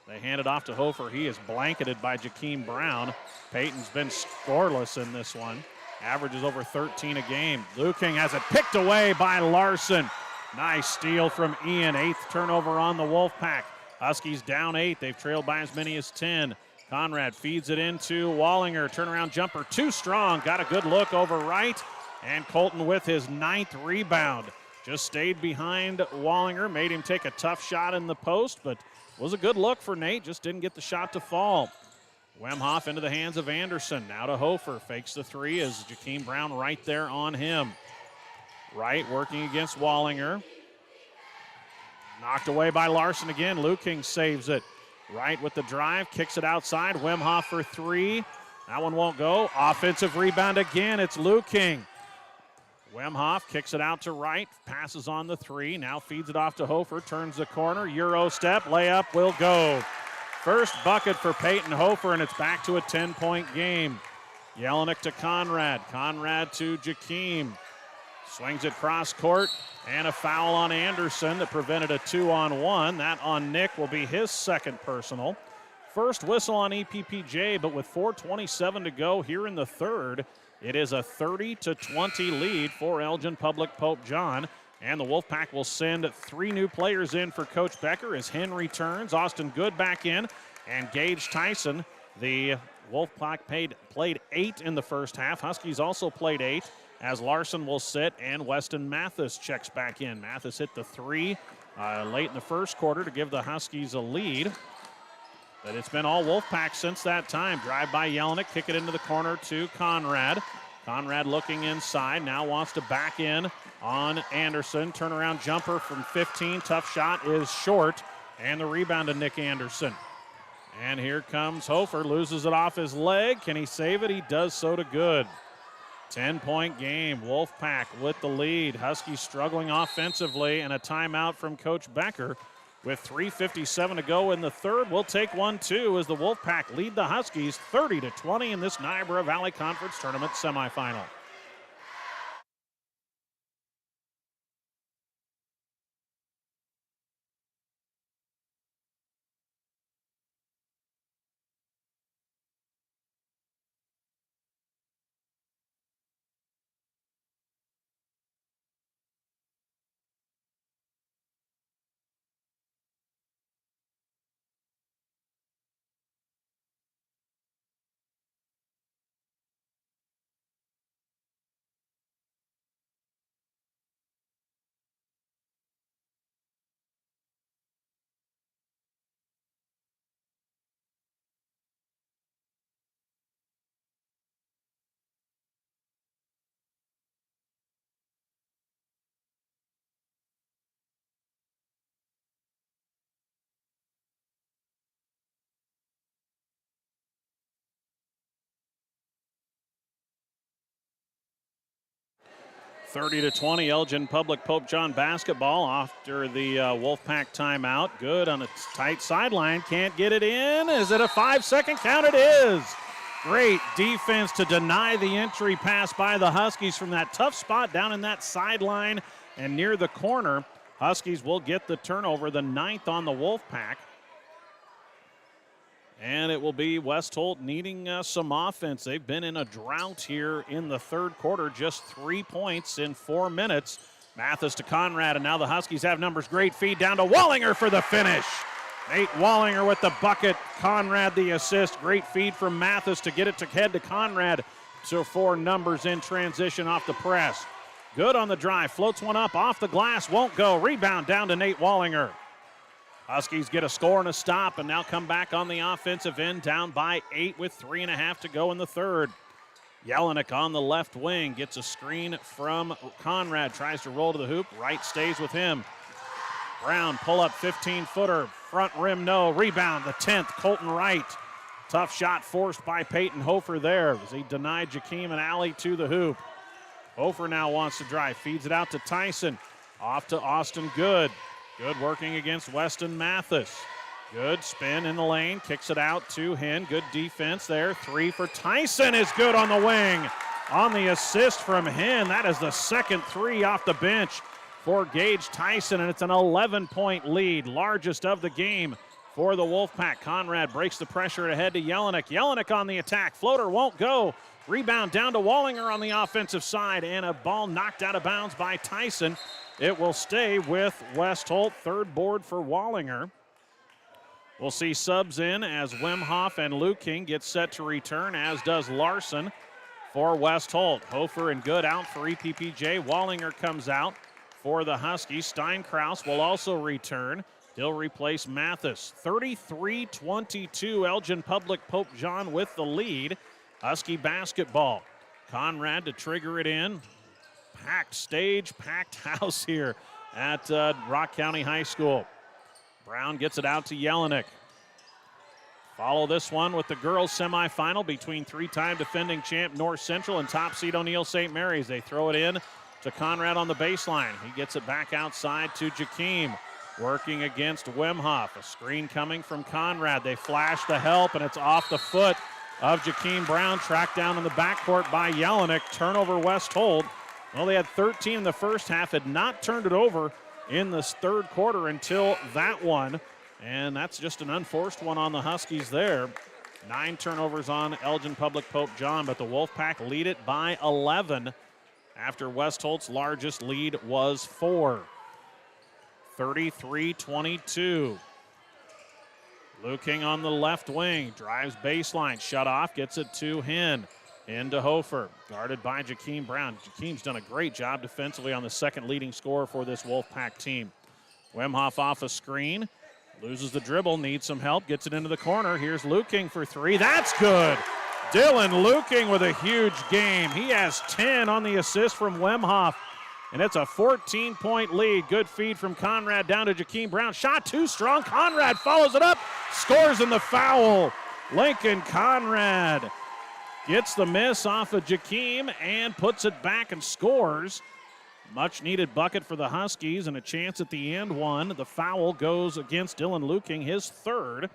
They hand it off to Hofer. He is blanketed by Jakeem Brown. Peyton's been scoreless in this one. Averages over 13 a game. Luking has it picked away by Larson. Nice steal from Ian. 8th turnover on the Wolfpack. Huskies down 8. They've trailed by as many as 10. Conrad feeds it into Wallinger. Turnaround jumper too strong. Got a good look over right. And Colton with his 9th rebound. Just stayed behind Wallinger. Made him take a tough shot in the post, but was a good look for Nate. Just didn't get the shot to fall. Wimhoff into the hands of Anderson. Now to Hofer. Fakes the 3 as Jakeem Brown right there on him. Wright working against Wallinger. Knocked away by Larson again. Luking saves it. Wright with the drive. Kicks it outside. Wimhoff for 3. That one won't go. Offensive rebound again. It's Luking. Wimhoff kicks it out to Wright. Passes on the 3. Now feeds it off to Hofer. Turns the corner. Euro step. Layup will go. First bucket for Peyton Hofer, and it's back to a 10-point game. Jelinek to Conrad. Conrad to Jakeem. Swings it cross court, and a foul on Anderson that prevented a 2-on-1. That on Nick will be his 2nd personal. First whistle on EPPJ, but with 4:27 to go here in the 3rd, it is a 30-20 lead for Elgin Public Pope John. And the Wolfpack will send 3 new players in for Coach Becker as Henry returns. Austin Good back in, and Gage Tyson. The Wolfpack played 8 in the first half. Huskies also played 8 as Larson will sit, and Weston Mathis checks back in. Mathis hit the 3 late in the first quarter to give the Huskies a lead. But it's been all Wolfpack since that time. Drive by Jelinek, kick it into the corner to Conrad. Conrad looking inside, now wants to back in on Anderson. Turnaround jumper from 15, tough shot is short, and the rebound to Nick Anderson. And here comes Hofer, loses it off his leg. Can he save it? He does so to good. 10-point game, Wolfpack with the lead. Huskies struggling offensively, and a timeout from Coach Becker. With 3:57 to go in the third, we'll take 1-2 as the Wolfpack lead the Huskies 30-20 in this Niobrara Valley Conference Tournament semifinal. (30-20) Elgin Public Pope John basketball after the Wolfpack timeout. Good on a tight sideline, can't get it in. Is it a 5-second count? It is. Great defense to deny the entry pass by the Huskies from that tough spot down in that sideline and near the corner. Huskies will get the turnover, the 9th on the Wolfpack. And it will be West Holt needing some offense. They've been in a drought here in the third quarter, just 3 points in 4 minutes. Mathis to Conrad, and now the Huskies have numbers. Great feed down to Wallinger for the finish. Nate Wallinger with the bucket. Conrad the assist. Great feed from Mathis to get it to head to Conrad. So 4 numbers in transition off the press. Good on the drive. Floats one up off the glass. Won't go. Rebound down to Nate Wallinger. Huskies get a score and a stop and now come back on the offensive end, down by 8 with 3.5 to go in the third. Jelinek on the left wing gets a screen from Conrad, tries to roll to the hoop. Wright stays with him. Brown pull up 15-footer, front rim no, rebound the 10th, Colton Wright. Tough shot forced by Peyton Hofer there as he denied Jakeem and Alley to the hoop. Hofer now wants to drive, feeds it out to Tyson, off to Austin Good. Good working against Weston Mathis. Good spin in the lane, kicks it out to Hen. Good defense there. 3 for Tyson is good on the wing. On the assist from Hen, that is the second 3 off the bench for Gage Tyson, and it's an 11-point lead, largest of the game for the Wolfpack. Conrad breaks the pressure ahead to Jelinek. Jelinek on the attack. Floater won't go. Rebound down to Wallinger on the offensive side, and a ball knocked out of bounds by Tyson. It will stay with West Holt. Third board for Wallinger. We'll see subs in as Wimhoff and Luke King get set to return, as does Larson for West Holt. Hofer and Good out for EPPJ. Wallinger comes out for the Huskies. Steinkraus will also return. He'll replace Mathis. 33-22, Elgin Public Pope John with the lead. Husky basketball. Conrad to trigger it in. Packed stage, packed house here at Rock County High School. Brown gets it out to Jelinek. Follow this one with the girls semifinal between 3-time defending champ North Central and top seed O'Neill St. Mary's. They throw it in to Conrad on the baseline. He gets it back outside to Jakeem. Working against Wimhoff. A screen coming from Conrad. They flash the help, and it's off the foot of Jakeem Brown. Tracked down in the backcourt by Jelinek. Turnover West Holt. Well, they had 13 in the first half, had not turned it over in this third quarter until that one. And that's just an unforced one on the Huskies there. 9 turnovers on Elgin Public Pope John, but the Wolfpack lead it by 11 after West Holt's largest lead was 4. 33-22. Luke King on the left wing, drives baseline, shut off, gets it to Hen. Into Hofer, guarded by Jakeem Brown. Jakeem's done a great job defensively on the second leading scorer for this Wolfpack team. Wimhoff off a screen, Loses the dribble, needs some help, gets it into the corner. Here's Luking for three. That's good. Dylan Luking with a huge game. He has 10 on the assist from Wemhoff. And it's a 14-point lead. Good feed from Conrad down to Jakeem Brown. Shot too strong. Conrad follows it up. Scores in the foul. Lincoln Conrad gets the miss off of Jakeem and puts it back and scores. Much needed bucket for the Huskies and a chance at the end one. The foul goes against Dylan Luking, his third.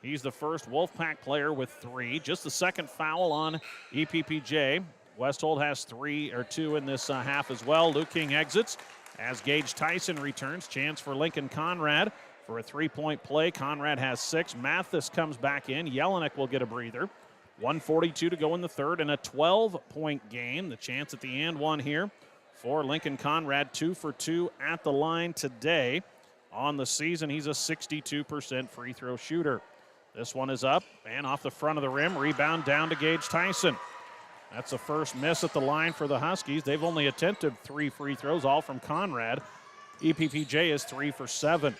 He's the first Wolfpack player with three. Just the second foul on EPPJ. West Holt has two in this half as well. Luking exits as Gage Tyson returns. Chance for Lincoln Conrad for a three-point play. Conrad has 6. Mathis comes back in. Jelinek will get a breather. 1:42 to go in the third and a 12-point game. The chance at the end one here for Lincoln Conrad, 2 for 2 at the line today. On the season, he's a 62% free throw shooter. This one is up and off the front of the rim. Rebound down to Gage Tyson. That's the first miss at the line for the Huskies. They've only attempted 3 free throws, all from Conrad. EPPJ is 3 for 7.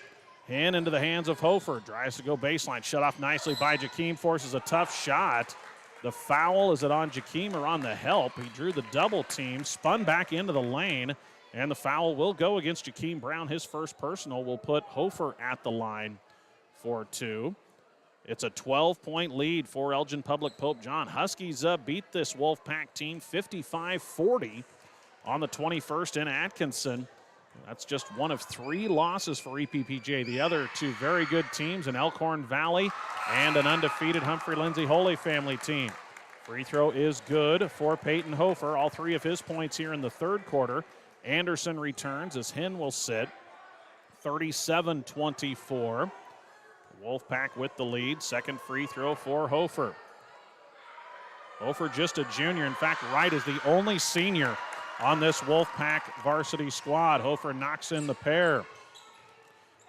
Hand into the hands of Hofer. Drives to go baseline. Shut off nicely by Jakeem. Forces a tough shot. The foul, is it on Jakeem or on the help? He drew the double team, spun back into the lane, and the foul will go against Jakeem Brown. His first personal will put Hofer at the line for 2. It's a 12-point lead for Elgin Public Pope John. Huskies beat this Wolfpack team 55-40 on the 21st in Atkinson. That's just one of 3 losses for EPPJ. The other 2 very good teams, an Elkhorn Valley and an undefeated Humphrey Lindsay Holy Family team. Free throw is good for Peyton Hofer. All 3 of his points here in the third quarter. Anderson returns as Hinn will sit. 37-24. Wolfpack with the lead. Second free throw for Hofer. Hofer just a junior. In fact, Wright is the only senior on this Wolfpack varsity squad. Hofer knocks in the pair.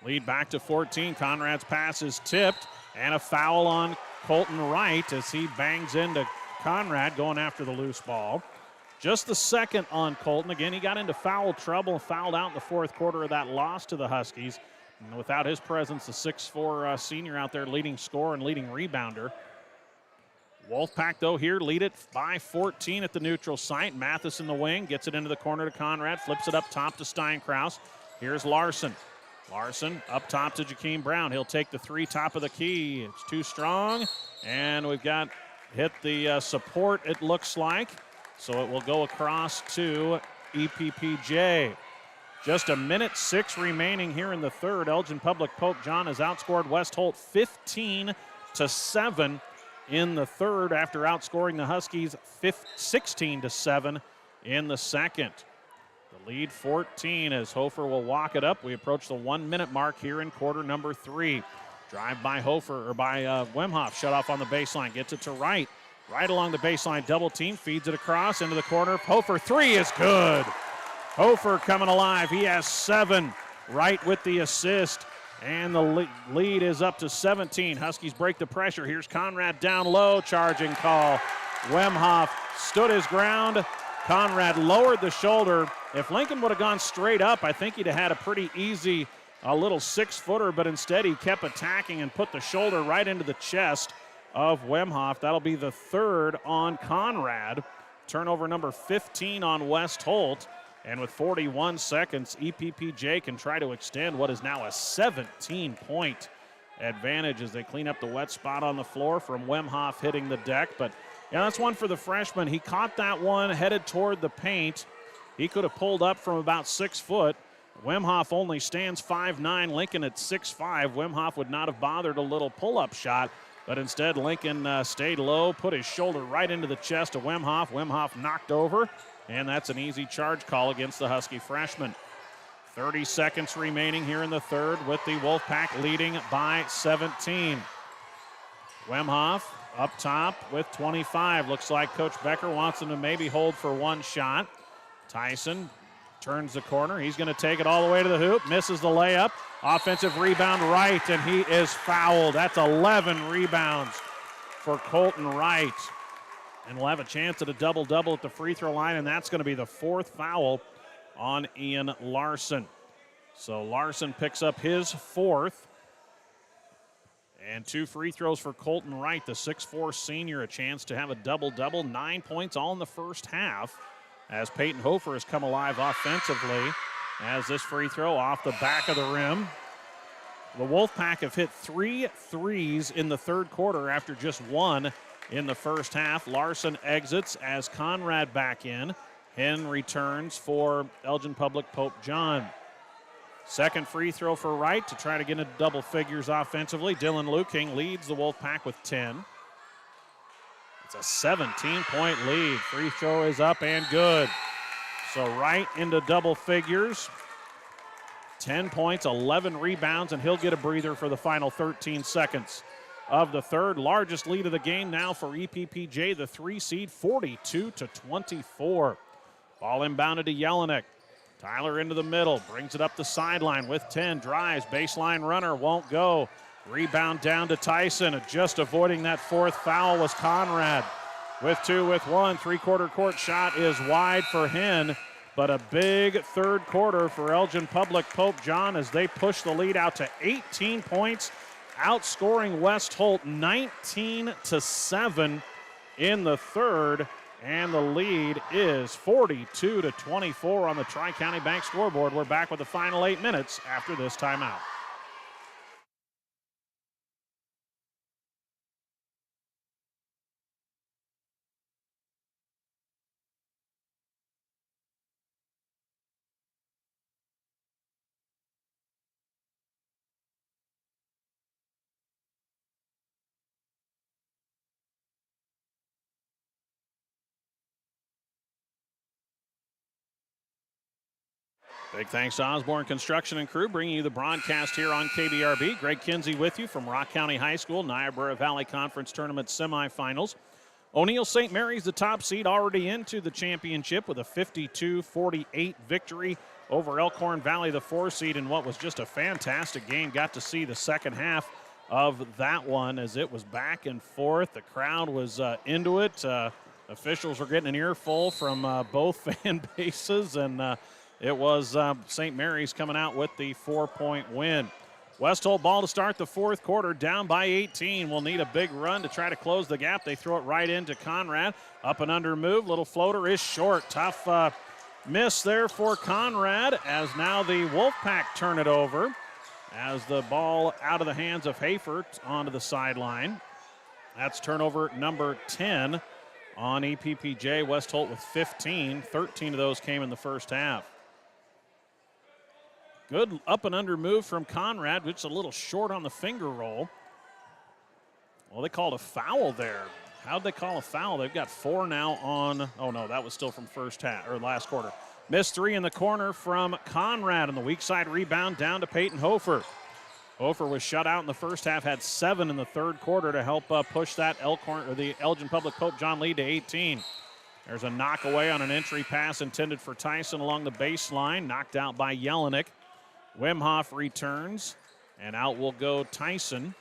Lead back to 14. Conrad's pass is tipped, and a foul on Colton Wright as he bangs into Conrad going after the loose ball. Just the second on Colton. Again, he got into foul trouble, fouled out in the fourth quarter of that loss to the Huskies. And without his presence, the 6'4" senior out there leading scorer and leading rebounder. Wolfpack, though, here lead it by 14 at the neutral site. Mathis in the wing, gets it into the corner to Conrad, flips it up top to Steinkraus. Here's Larson. Larson up top to Jakeem Brown. He'll take the 3 top of the key. It's too strong, and we've got hit the support, it looks like. So it will go across to EPPJ. Just a minute 6 remaining here in the third. Elgin Public Pope John has outscored West Holt 15-7 in the third after outscoring the Huskies 16-7 in the second. The lead 14 as Hofer will walk it up. We approach the 1-minute mark here in quarter number 3. Drive by Wemhoff, shut off on the baseline, gets it to Wright. Right along the baseline, double team, feeds it across into the corner. Hofer 3 is good. Hofer coming alive. He has 7. Wright with the assist. And the lead is up to 17. Huskies break the pressure. Here's Conrad down low. Charging call. Wemhoff stood his ground. Conrad lowered the shoulder. If Lincoln would have gone straight up, I think he'd have had a pretty easy little 6-footer, but instead he kept attacking and put the shoulder right into the chest of Wemhoff. That'll be the third on Conrad. Turnover number 15 on West Holt. And with 41 seconds, EPPJ can try to extend what is now a 17-point advantage as they clean up the wet spot on the floor from Wemhoff hitting the deck. But yeah, that's one for the freshman. He caught that one headed toward the paint. He could have pulled up from about 6 foot. Wemhoff only stands 5'9". Lincoln at 6'5". Wemhoff would not have bothered a little pull-up shot, but instead Lincoln stayed low, put his shoulder right into the chest of Wemhoff. Wemhoff knocked over. And that's an easy charge call against the Husky freshman. 30 seconds remaining here in the third with the Wolfpack leading by 17. Wemhoff up top with 25. Looks like Coach Becker wants him to maybe hold for one shot. Tyson turns the corner. He's going to take it all the way to the hoop. Misses the layup. Offensive rebound Wright, and he is fouled. That's 11 rebounds for Colton Wright. And we'll have a chance at a double-double at the free throw line, and that's going to be the 4th foul on Ian Larson. So Larson picks up his 4th. And 2 free throws for Colton Wright, the 6'4 senior, a chance to have a double-double, 9 points all in the first half as Peyton Hofer has come alive offensively as this free throw off the back of the rim. The Wolfpack have hit 3 threes in the third quarter after just 1 in the first half. Larson exits as Conrad back in. Hen returns for Elgin Public Pope John. Second free throw for Wright to try to get into double figures offensively. Dylan Luking leads the Wolfpack with 10. It's a 17-point lead. Free throw is up and good. So Wright into double figures. 10 points, 11 rebounds, and he'll get a breather for the final 13 seconds of the third. Largest lead of the game now for EPPJ, the 3 seed, 42-24. Ball inbounded to Jelinek. Tyler into the middle, brings it up the sideline with 10, drives, baseline runner, won't go. Rebound down to Tyson, just avoiding that fourth foul was Conrad. With 2, with 1, three-quarter court shot is wide for Hen, but a big third quarter for Elgin Public Pope John as they push the lead out to 18 points, outscoring West Holt 19-7 in the third. And the lead is 42-24 on the Tri-County Bank scoreboard. We're back with the final 8 minutes after this timeout. Big thanks to Osborne Construction and Crew bringing you the broadcast here on KBRB. Greg Kinsey with you from Rock County High School, Niobrara Valley Conference Tournament semifinals. O'Neill St. Mary's the top seed, already into the championship with a 52-48 victory over Elkhorn Valley, the 4 seed, in what was just a fantastic game. Got to see the second half of that one as it was back and forth. The crowd was into it. Officials were getting an earful from both fan bases, and it was St. Mary's coming out with the 4-point win. West Holt ball to start the fourth quarter, down by 18. Will need a big run to try to close the gap. They throw it right into Conrad. Up and under move. Little floater is short. Tough miss there for Conrad as now the Wolfpack turn it over as the ball out of the hands of Hayford onto the sideline. That's turnover number 10 on EPPJ. West Holt with 15. 13 of those came in the first half. Good up and under move from Conrad, which is a little short on the finger roll. Well, they called a foul there. How'd they call a foul? They've got 4 now on, oh no, that was still from first half, or last quarter. Missed 3 in the corner from Conrad, and the weak side rebound down to Peyton Hofer. Hofer was shut out in the first half, had 7 in the third quarter to help push that the Elgin Public Pope John lead to 18. There's a knock away on an entry pass intended for Tyson along the baseline, knocked out by Jelinek. Wimhoff returns, and out will go Tyson.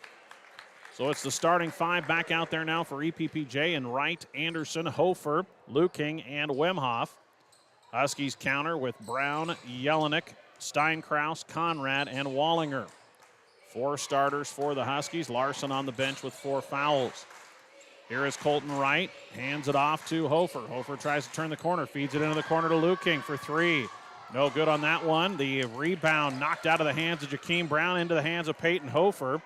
So it's the starting 5 back out there now for EPPJ, and Wright, Anderson, Hofer, Luking, and Wimhoff. Huskies counter with Brown, Jelinek, Steinkraus, Conrad, and Wallinger. 4 starters for the Huskies. Larson on the bench with 4 fouls. Here is Colton Wright, hands it off to Hofer. Hofer tries to turn the corner, feeds it into the corner to Luking for 3. No good on that one. The rebound knocked out of the hands of Jakeem Brown into the hands of Peyton Hofer.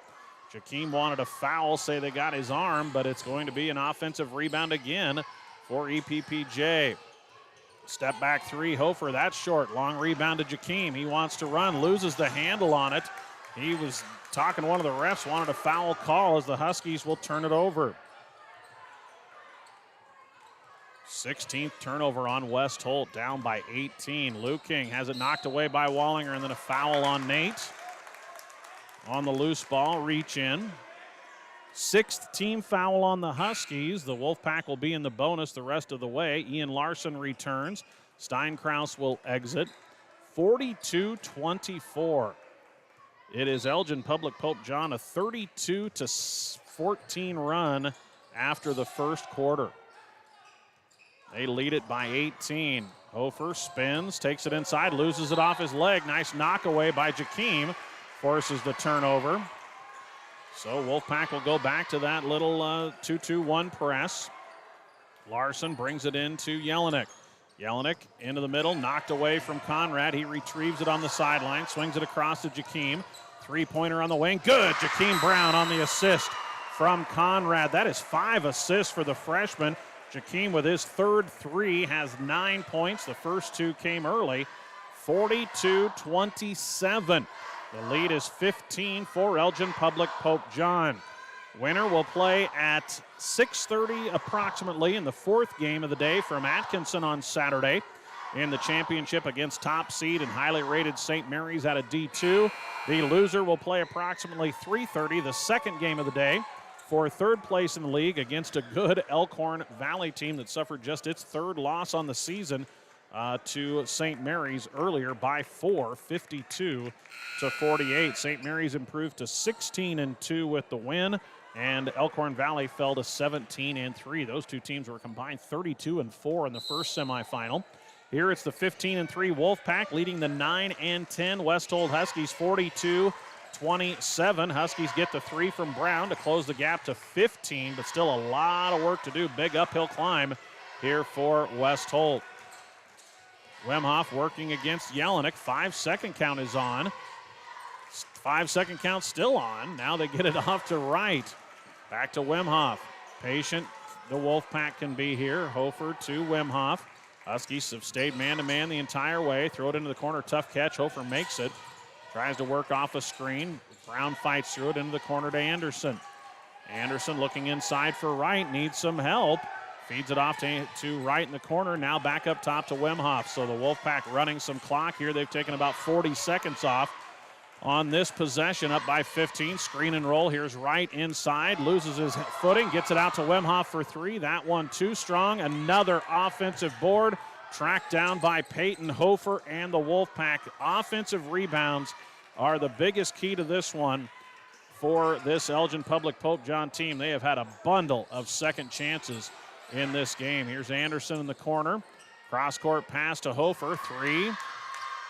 Jakeem wanted a foul, say they got his arm, but it's going to be an offensive rebound again for EPPJ. Step back 3, Hofer, that's short. Long rebound to Jakeem. He wants to run, loses the handle on it. He was talking to one of the refs, wanted a foul call as the Huskies will turn it over. 16th turnover on West Holt, down by 18. Luking has it knocked away by Wallinger, and then a foul on Nate. On the loose ball, reach in. 6th team foul on the Huskies. The Wolfpack will be in the bonus the rest of the way. Ian Larson returns. Steinkraus will exit. 42-24. It is Elgin Public Pope John, a 32-14 run after the first quarter. They lead it by 18. Hofer spins, takes it inside, loses it off his leg. Nice knock away by Jakeem. Forces the turnover. So Wolfpack will go back to that little 2-2-1 press. Larson brings it into Jelinek. Jelinek into the middle, knocked away from Conrad. He retrieves it on the sideline, swings it across to Jakeem. Three-pointer on the wing, good. Jakeem Brown on the assist from Conrad. That is 5 assists for the freshman. Jakeem with his third 3 has 9 points. The first 2 came early. 42-27. The lead is 15 for Elgin Public Pope John. Winner will play at 6:30 approximately in the 4th game of the day from Atkinson on Saturday in the championship against top seed and highly rated St. Mary's out of D2. The loser will play approximately 3:30, the 2nd game of the day, for 3rd place in the league against a good Elkhorn Valley team that suffered just its 3rd loss on the season to St. Mary's earlier by 4, 52-48. St. Mary's improved to 16-2 with the win, and Elkhorn Valley fell to 17-3. Those two teams were combined 32-4 in the first semifinal. Here it's the 15-3 Wolfpack leading the 9-10 West Holt Huskies 42-27. Huskies get the 3 from Brown to close the gap to 15, but still a lot of work to do. Big uphill climb here for West Holt. Wemhoff working against Jelinek. 5-second count is on. 5-second count still on. Now they get it off to Wright. Back to Wemhoff. Patient, the Wolfpack can be here. Hofer to Wemhoff. Huskies have stayed man-to-man the entire way. Throw it into the corner, tough catch. Hofer makes it. Tries to work off a screen. Brown fights through it into the corner to Anderson. Anderson looking inside for Wright, needs some help. Feeds it off to Wright in the corner. Now back up top to Wemhoff. So the Wolfpack running some clock here. They've taken about 40 seconds off on this possession, up by 15. Screen and roll. Here's Wright inside. Loses his footing. Gets it out to Wemhoff for 3. That one too strong. Another offensive board. Tracked down by Peyton Hofer and the Wolfpack. Offensive rebounds are the biggest key to this one for this Elgin Public Pope John team. They have had a bundle of second chances in this game. Here's Anderson in the corner. Cross-court pass to Hofer. 3.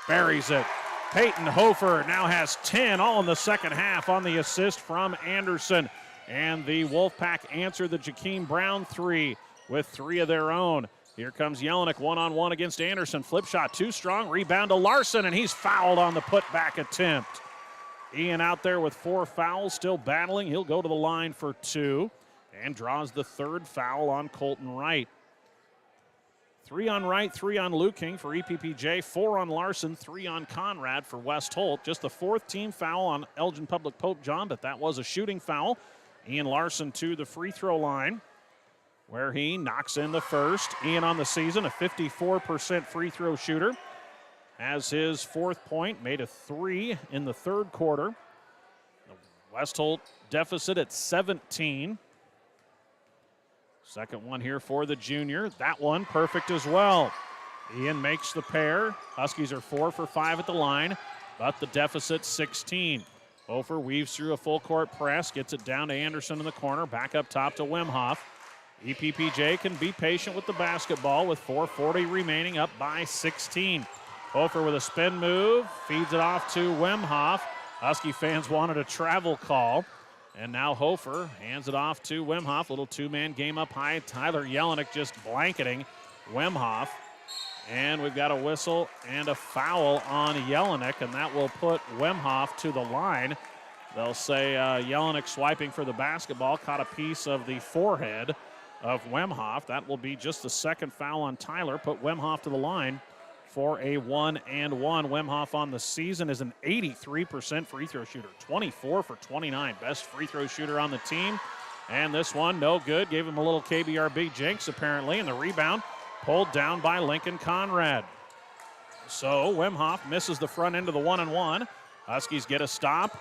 Buries it. Peyton Hofer now has 10 all in the second half on the assist from Anderson. And the Wolfpack answer the Jakeem Brown 3 with 3 of their own. Here comes Jelinek one-on-one against Anderson. Flip shot too strong. Rebound to Larson, and he's fouled on the putback attempt. Ian out there with 4 fouls, still battling. He'll go to the line for 2 and draws the 3rd foul on Colton Wright. 3 on Wright, 3 on Luking for EPPJ, 4 on Larson, 3 on Conrad for West Holt. Just the 4th team foul on Elgin Public Pope John, but that was a shooting foul. Ian Larson to the free throw line, where he knocks in the first. Ian on the season, a 54% free throw shooter. Has his 4th point, made a 3 in the 3rd quarter. The West Holt deficit at 17. Second one here for the junior. That one perfect as well. Ian makes the pair. Huskies are 4 for 5 at the line, but the deficit 16. Hofer weaves through a full court press, gets it down to Anderson in the corner, back up top to Wemhoff. EPPJ can be patient with the basketball with 4:40 remaining, up by 16. Hofer with a spin move, feeds it off to Wemhoff. Husky fans wanted a travel call. And now Hofer hands it off to Wemhoff. Little 2-man game up high. Tyler Jelinek just blanketing Wemhoff. And we've got a whistle and a foul on Jelinek, and that will put Wemhoff to the line. They'll say Jelinek swiping for the basketball, caught a piece of the forehead of Wemhoff. That will be just the 2nd foul on Tyler. Put Wemhoff to the line for a 1-and-1. Wemhoff on the season is an 83% free throw shooter, 24 for 29. Best free throw shooter on the team. And this one, no good. Gave him a little KBRB jinx, apparently. And the rebound pulled down by Lincoln Conrad. So Wemhoff misses the front end of the 1-and-1. Huskies get a stop.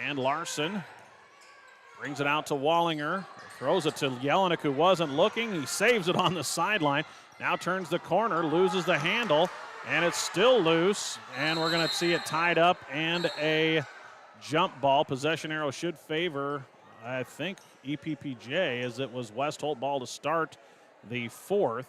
And Larson brings it out to Wallinger. Throws it to Jelinek, who wasn't looking. He saves it on the sideline. Now turns the corner, loses the handle. And it's still loose, and we're going to see it tied up and a jump ball. Possession arrow should favor, I think, EPPJ, as it was West Holt ball to start the 4th.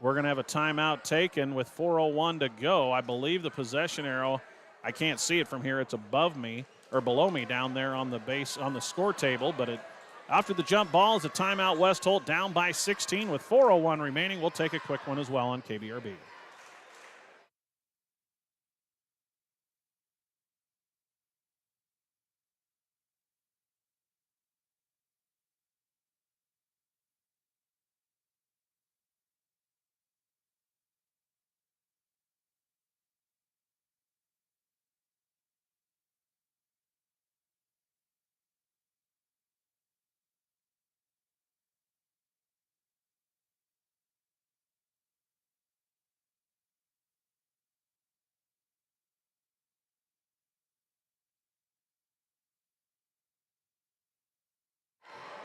We're going to have a timeout taken with 4:01 to go. I believe the possession arrow, I can't see it from here, it's above me. or below me down there on the base on the score table. But after the jump ball is a timeout. West Holt down by 16 with 4:01 remaining. We'll take a quick one as well on KBRB.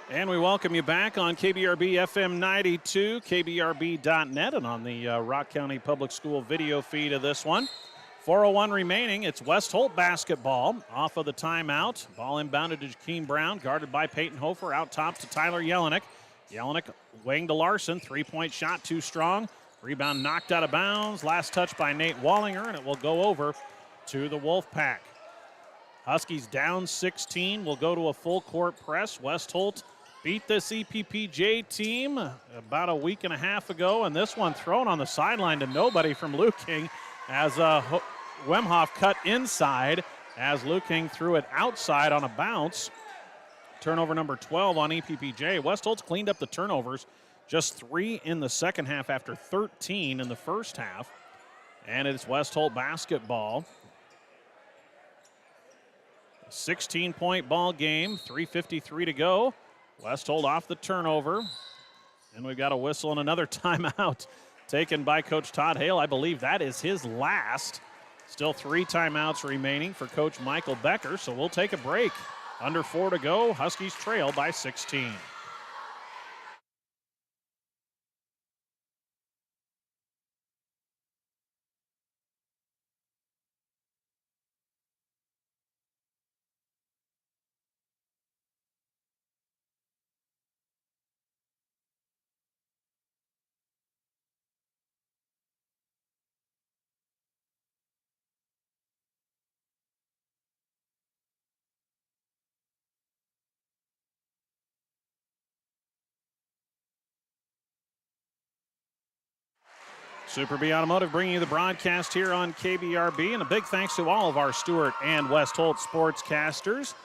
And we welcome you back on KBRB FM 92, KBRB.net, and on the Rock County Public School video feed of this one. 4:01 remaining. It's West Holt basketball off of the timeout. Ball inbounded to Jakeem Brown, guarded by Peyton Hofer, out top to Tyler Jelinek. Jelinek wing to Larson. Three-point shot too strong. Rebound knocked out of bounds. Last touch by Nate Wallinger, and it will go over to the Wolfpack. Huskies down 16. Will go to a full court press. West Holt beat this EPPJ team about a week and a half ago, and this one thrown on the sideline to nobody from Luking as Wemhoff cut inside as Luking threw it outside on a bounce. Turnover number 12 on EPPJ. West Holt's cleaned up the turnovers, just 3 in the second half after 13 in the first half, and it's West Holt basketball. 16-point ball game, 3:53 to go. West Holt off the turnover, and we've got a whistle and another timeout taken by Coach Todd Hale. I believe that is his last. Still 3 timeouts remaining for Coach Michael Becker, so we'll take a break. Under 4 to go, Huskies trail by 16. Super B Automotive bringing you the broadcast here on KBRB, and a big thanks to all of our Stewart and West Holt sportscasters,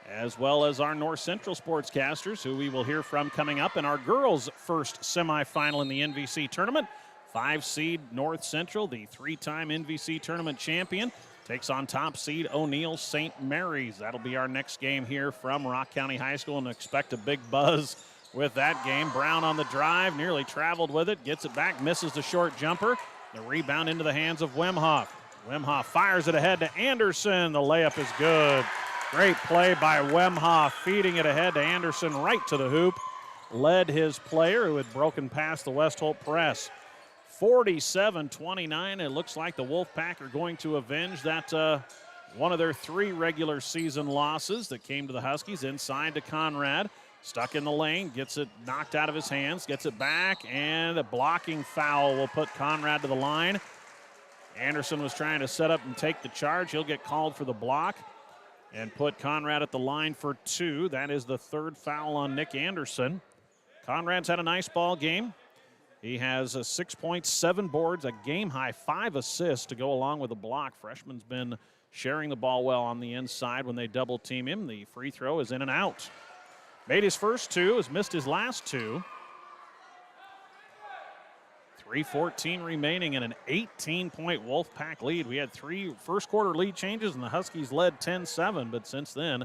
as well as our North Central sportscasters, who we will hear from coming up in our girls' first semifinal in the NVC tournament. 5-seed North Central, the 3-time NVC tournament champion, takes on top seed O'Neill St. Mary's. That'll be our next game here from Rock County High School, and expect a big buzz with that game. Brown on the drive, nearly traveled with it, gets it back, misses the short jumper. The rebound into the hands of Wemhoff. Wemhoff fires it ahead to Anderson. The layup is good. Great play by Wemhoff, feeding it ahead to Anderson right to the hoop. Led his player who had broken past the West Holt press. 47-29. It looks like the Wolfpack are going to avenge that one of their 3 regular season losses that came to the Huskies. Inside to Conrad. Stuck in the lane, gets it knocked out of his hands, gets it back, and a blocking foul will put Conrad to the line. Anderson was trying to set up and take the charge. He'll get called for the block and put Conrad at the line for 2. That is the 3rd foul on Nick Anderson. Conrad's had a nice ball game. He has 6 points, 7 boards, a game-high 5 assists to go along with a block. Freshman's been sharing the ball well on the inside when they double-team him. The free throw is in and out. Made his first 2, has missed his last 2. 3:14 remaining in an 18-point Wolfpack lead. We had 3 first-quarter lead changes, and the Huskies led 10-7, but since then,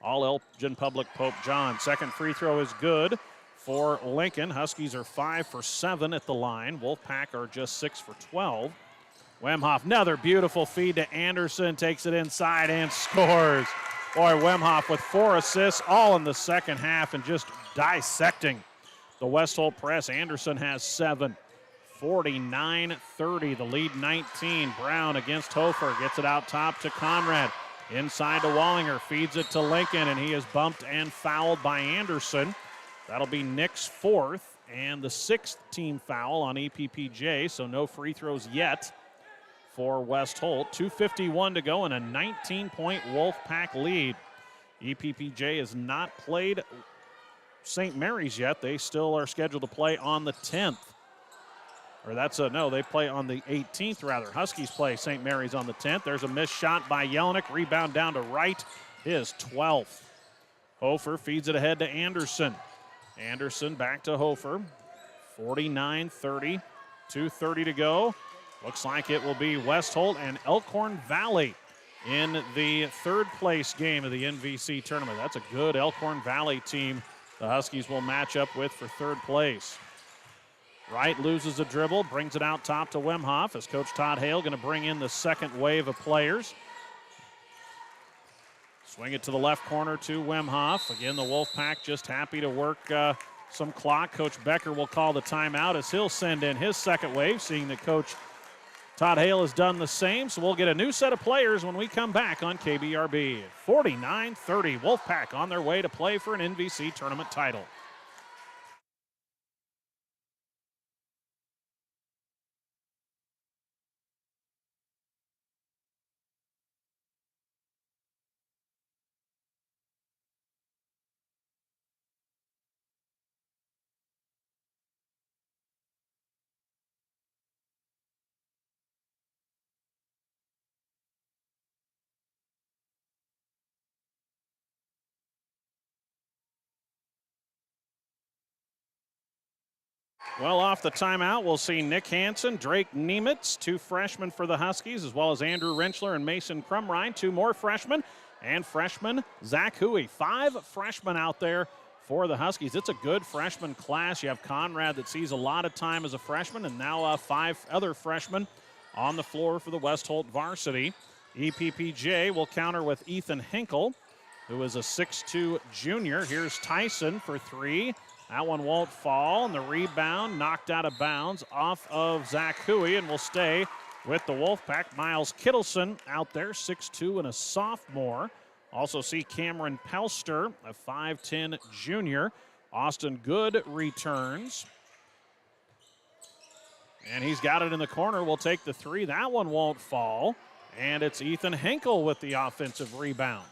all Elgin Public Pope John. Second free throw is good for Lincoln. Huskies are 5 for 7 at the line. Wolfpack are just 6 for 12. Wemhoff, another beautiful feed to Anderson, takes it inside and scores. Boy, Wemhoff with 4 assists, all in the second half, and just dissecting the West Holt press. Anderson has 7. 49-30, the lead 19. Brown against Hofer, gets it out top to Conrad. Inside to Wallinger, feeds it to Lincoln, and he is bumped and fouled by Anderson. That'll be Nick's 4th and the 6th team foul on EPPJ, so no free throws yet for West Holt. 2:51 to go and a 19-point Wolfpack lead. EPPJ has not played St. Mary's yet. They still are scheduled to play on the 10th. Or they play on the 18th rather. Huskies play St. Mary's on the 10th. There's a missed shot by Jelinek. Rebound down to Wright. His 12th. Hofer feeds it ahead to Anderson. Anderson back to Hofer. 49-30. 2:30 to go. Looks like it will be West Holt and Elkhorn Valley in the third place game of the NVC tournament. That's a good Elkhorn Valley team the Huskies will match up with for third place. Wright loses a dribble, brings it out top to Wemhoff as Coach Todd Hale going to bring in the second wave of players. Swing it to the left corner to Wemhoff. Again, the Wolfpack just happy to work some clock. Coach Becker will call the timeout as he'll send in his second wave, seeing that Coach Todd Hale has done the same. So we'll get a new set of players when we come back on KBRB. 49-30, Wolfpack on their way to play for an NVC tournament title. Well, off the timeout, we'll see Nick Hansen, Drake Niemitz, two freshmen for the Huskies, as well as Andrew Rentschler and Mason Crumrine, two more freshmen, and freshman Zach Huey. 5 freshmen out there for the Huskies. It's a good freshman class. You have Conrad that sees a lot of time as a freshman, and now 5 other freshmen on the floor for the West Holt varsity. EPPJ will counter with Ethan Hinkle, who is a 6'2 junior. Here's Tyson for 3. That one won't fall, and the rebound knocked out of bounds off of Zach Huey, and will stay with the Wolfpack. Miles Kittleson out there, 6'2 and a sophomore. Also see Cameron Pelster, a 5'10 junior. Austin Good returns. And he's got it in the corner. Will take the 3. That one won't fall. And it's Ethan Hinkle with the offensive rebound.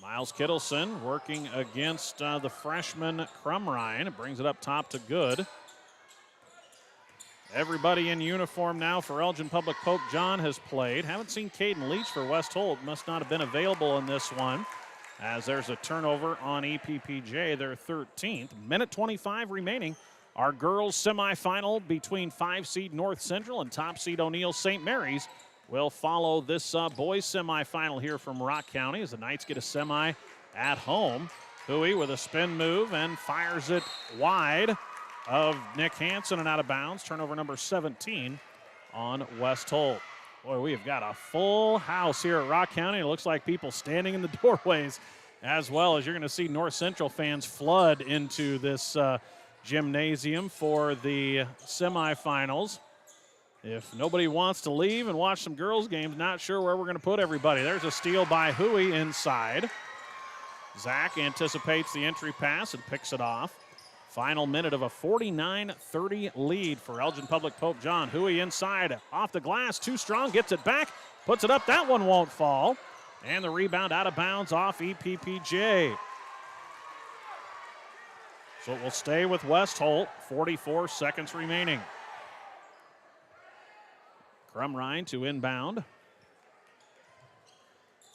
Miles Kittleson working against the freshman Crumrine. It brings it up top to Good. Everybody in uniform now for Elgin Public Pope John has played. Haven't seen Caden Leach for West Holt. Must not have been available in this one, as there's a turnover on EPPJ, their 13th. Minute 25 remaining. Our girls semifinal between 5-seed North Central and top seed O'Neill St. Mary's will follow this boys semifinal here from Rock County as the Knights get a semi at home. Huey with a spin move and fires it wide of Nick Hansen and out of bounds. Turnover number 17 on West Holt. Boy, we have got a full house here at Rock County. It looks like people standing in the doorways, as well as you're going to see North Central fans flood into this gymnasium for the semifinals. If nobody wants to leave and watch some girls' games, not sure where we're going to put everybody. There's a steal by Huey inside. Zach anticipates the entry pass and picks it off. Final minute of a 49-30 lead for Elgin Public Pope John. Huey inside, off the glass, too strong, gets it back, puts it up. That one won't fall. And the rebound out of bounds off EPPJ. So it will stay with West Holt, 44 seconds remaining. Crumrine to inbound.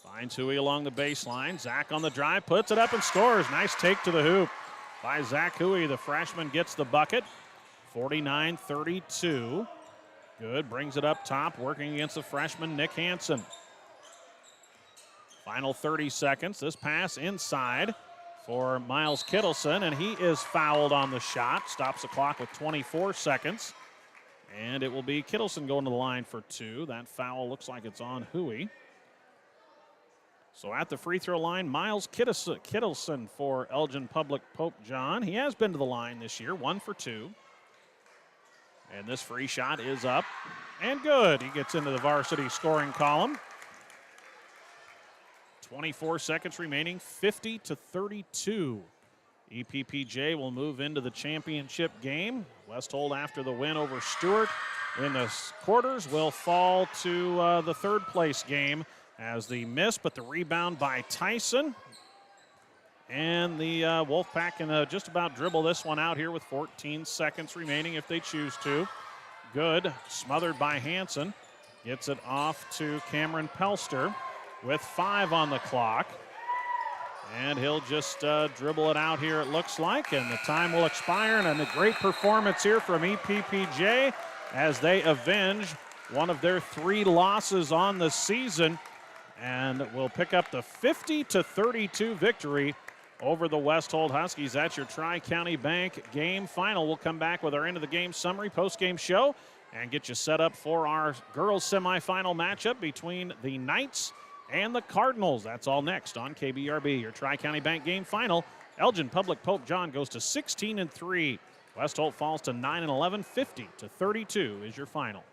Finds Huey along the baseline. Zach on the drive, puts it up and scores. Nice take to the hoop by Zach Huey. The freshman gets the bucket. 49-32. Good, brings it up top, working against the freshman Nick Hansen. Final 30 seconds. This pass inside for Miles Kittleson, and he is fouled on the shot. Stops the clock with 24 seconds. And it will be Kittleson going to the line for 2. That foul looks like it's on Huey. So at the free throw line, Miles Kittleson for Elgin Public Pope John. He has been to the line this year, 1 for 2. And this free shot is up and good. He gets into the varsity scoring column. 24 seconds remaining, 50-32. EPPJ will move into the championship game. West Holt after the win over Stewart in the quarters will fall to the third place game as the miss, but the rebound by Tyson. And the Wolfpack can just about dribble this one out here with 14 seconds remaining if they choose to. Good, smothered by Hansen. Gets it off to Cameron Pelster with 5 on the clock. And he'll just dribble it out here, it looks like, and the time will expire. And a great performance here from EPPJ as they avenge one of their 3 losses on the season and will pick up the 50-32 victory over the West Holt Huskies. That's your Tri-County Bank game final. We'll come back with our end of the game summary, post-game show, and get you set up for our girls semifinal matchup between the Knights and the Cardinals. That's all next on KBRB. Your Tri-County Bank game final. Elgin Public Pope John goes to 16-3. West Holt falls to 9-11. 50-32 is your final.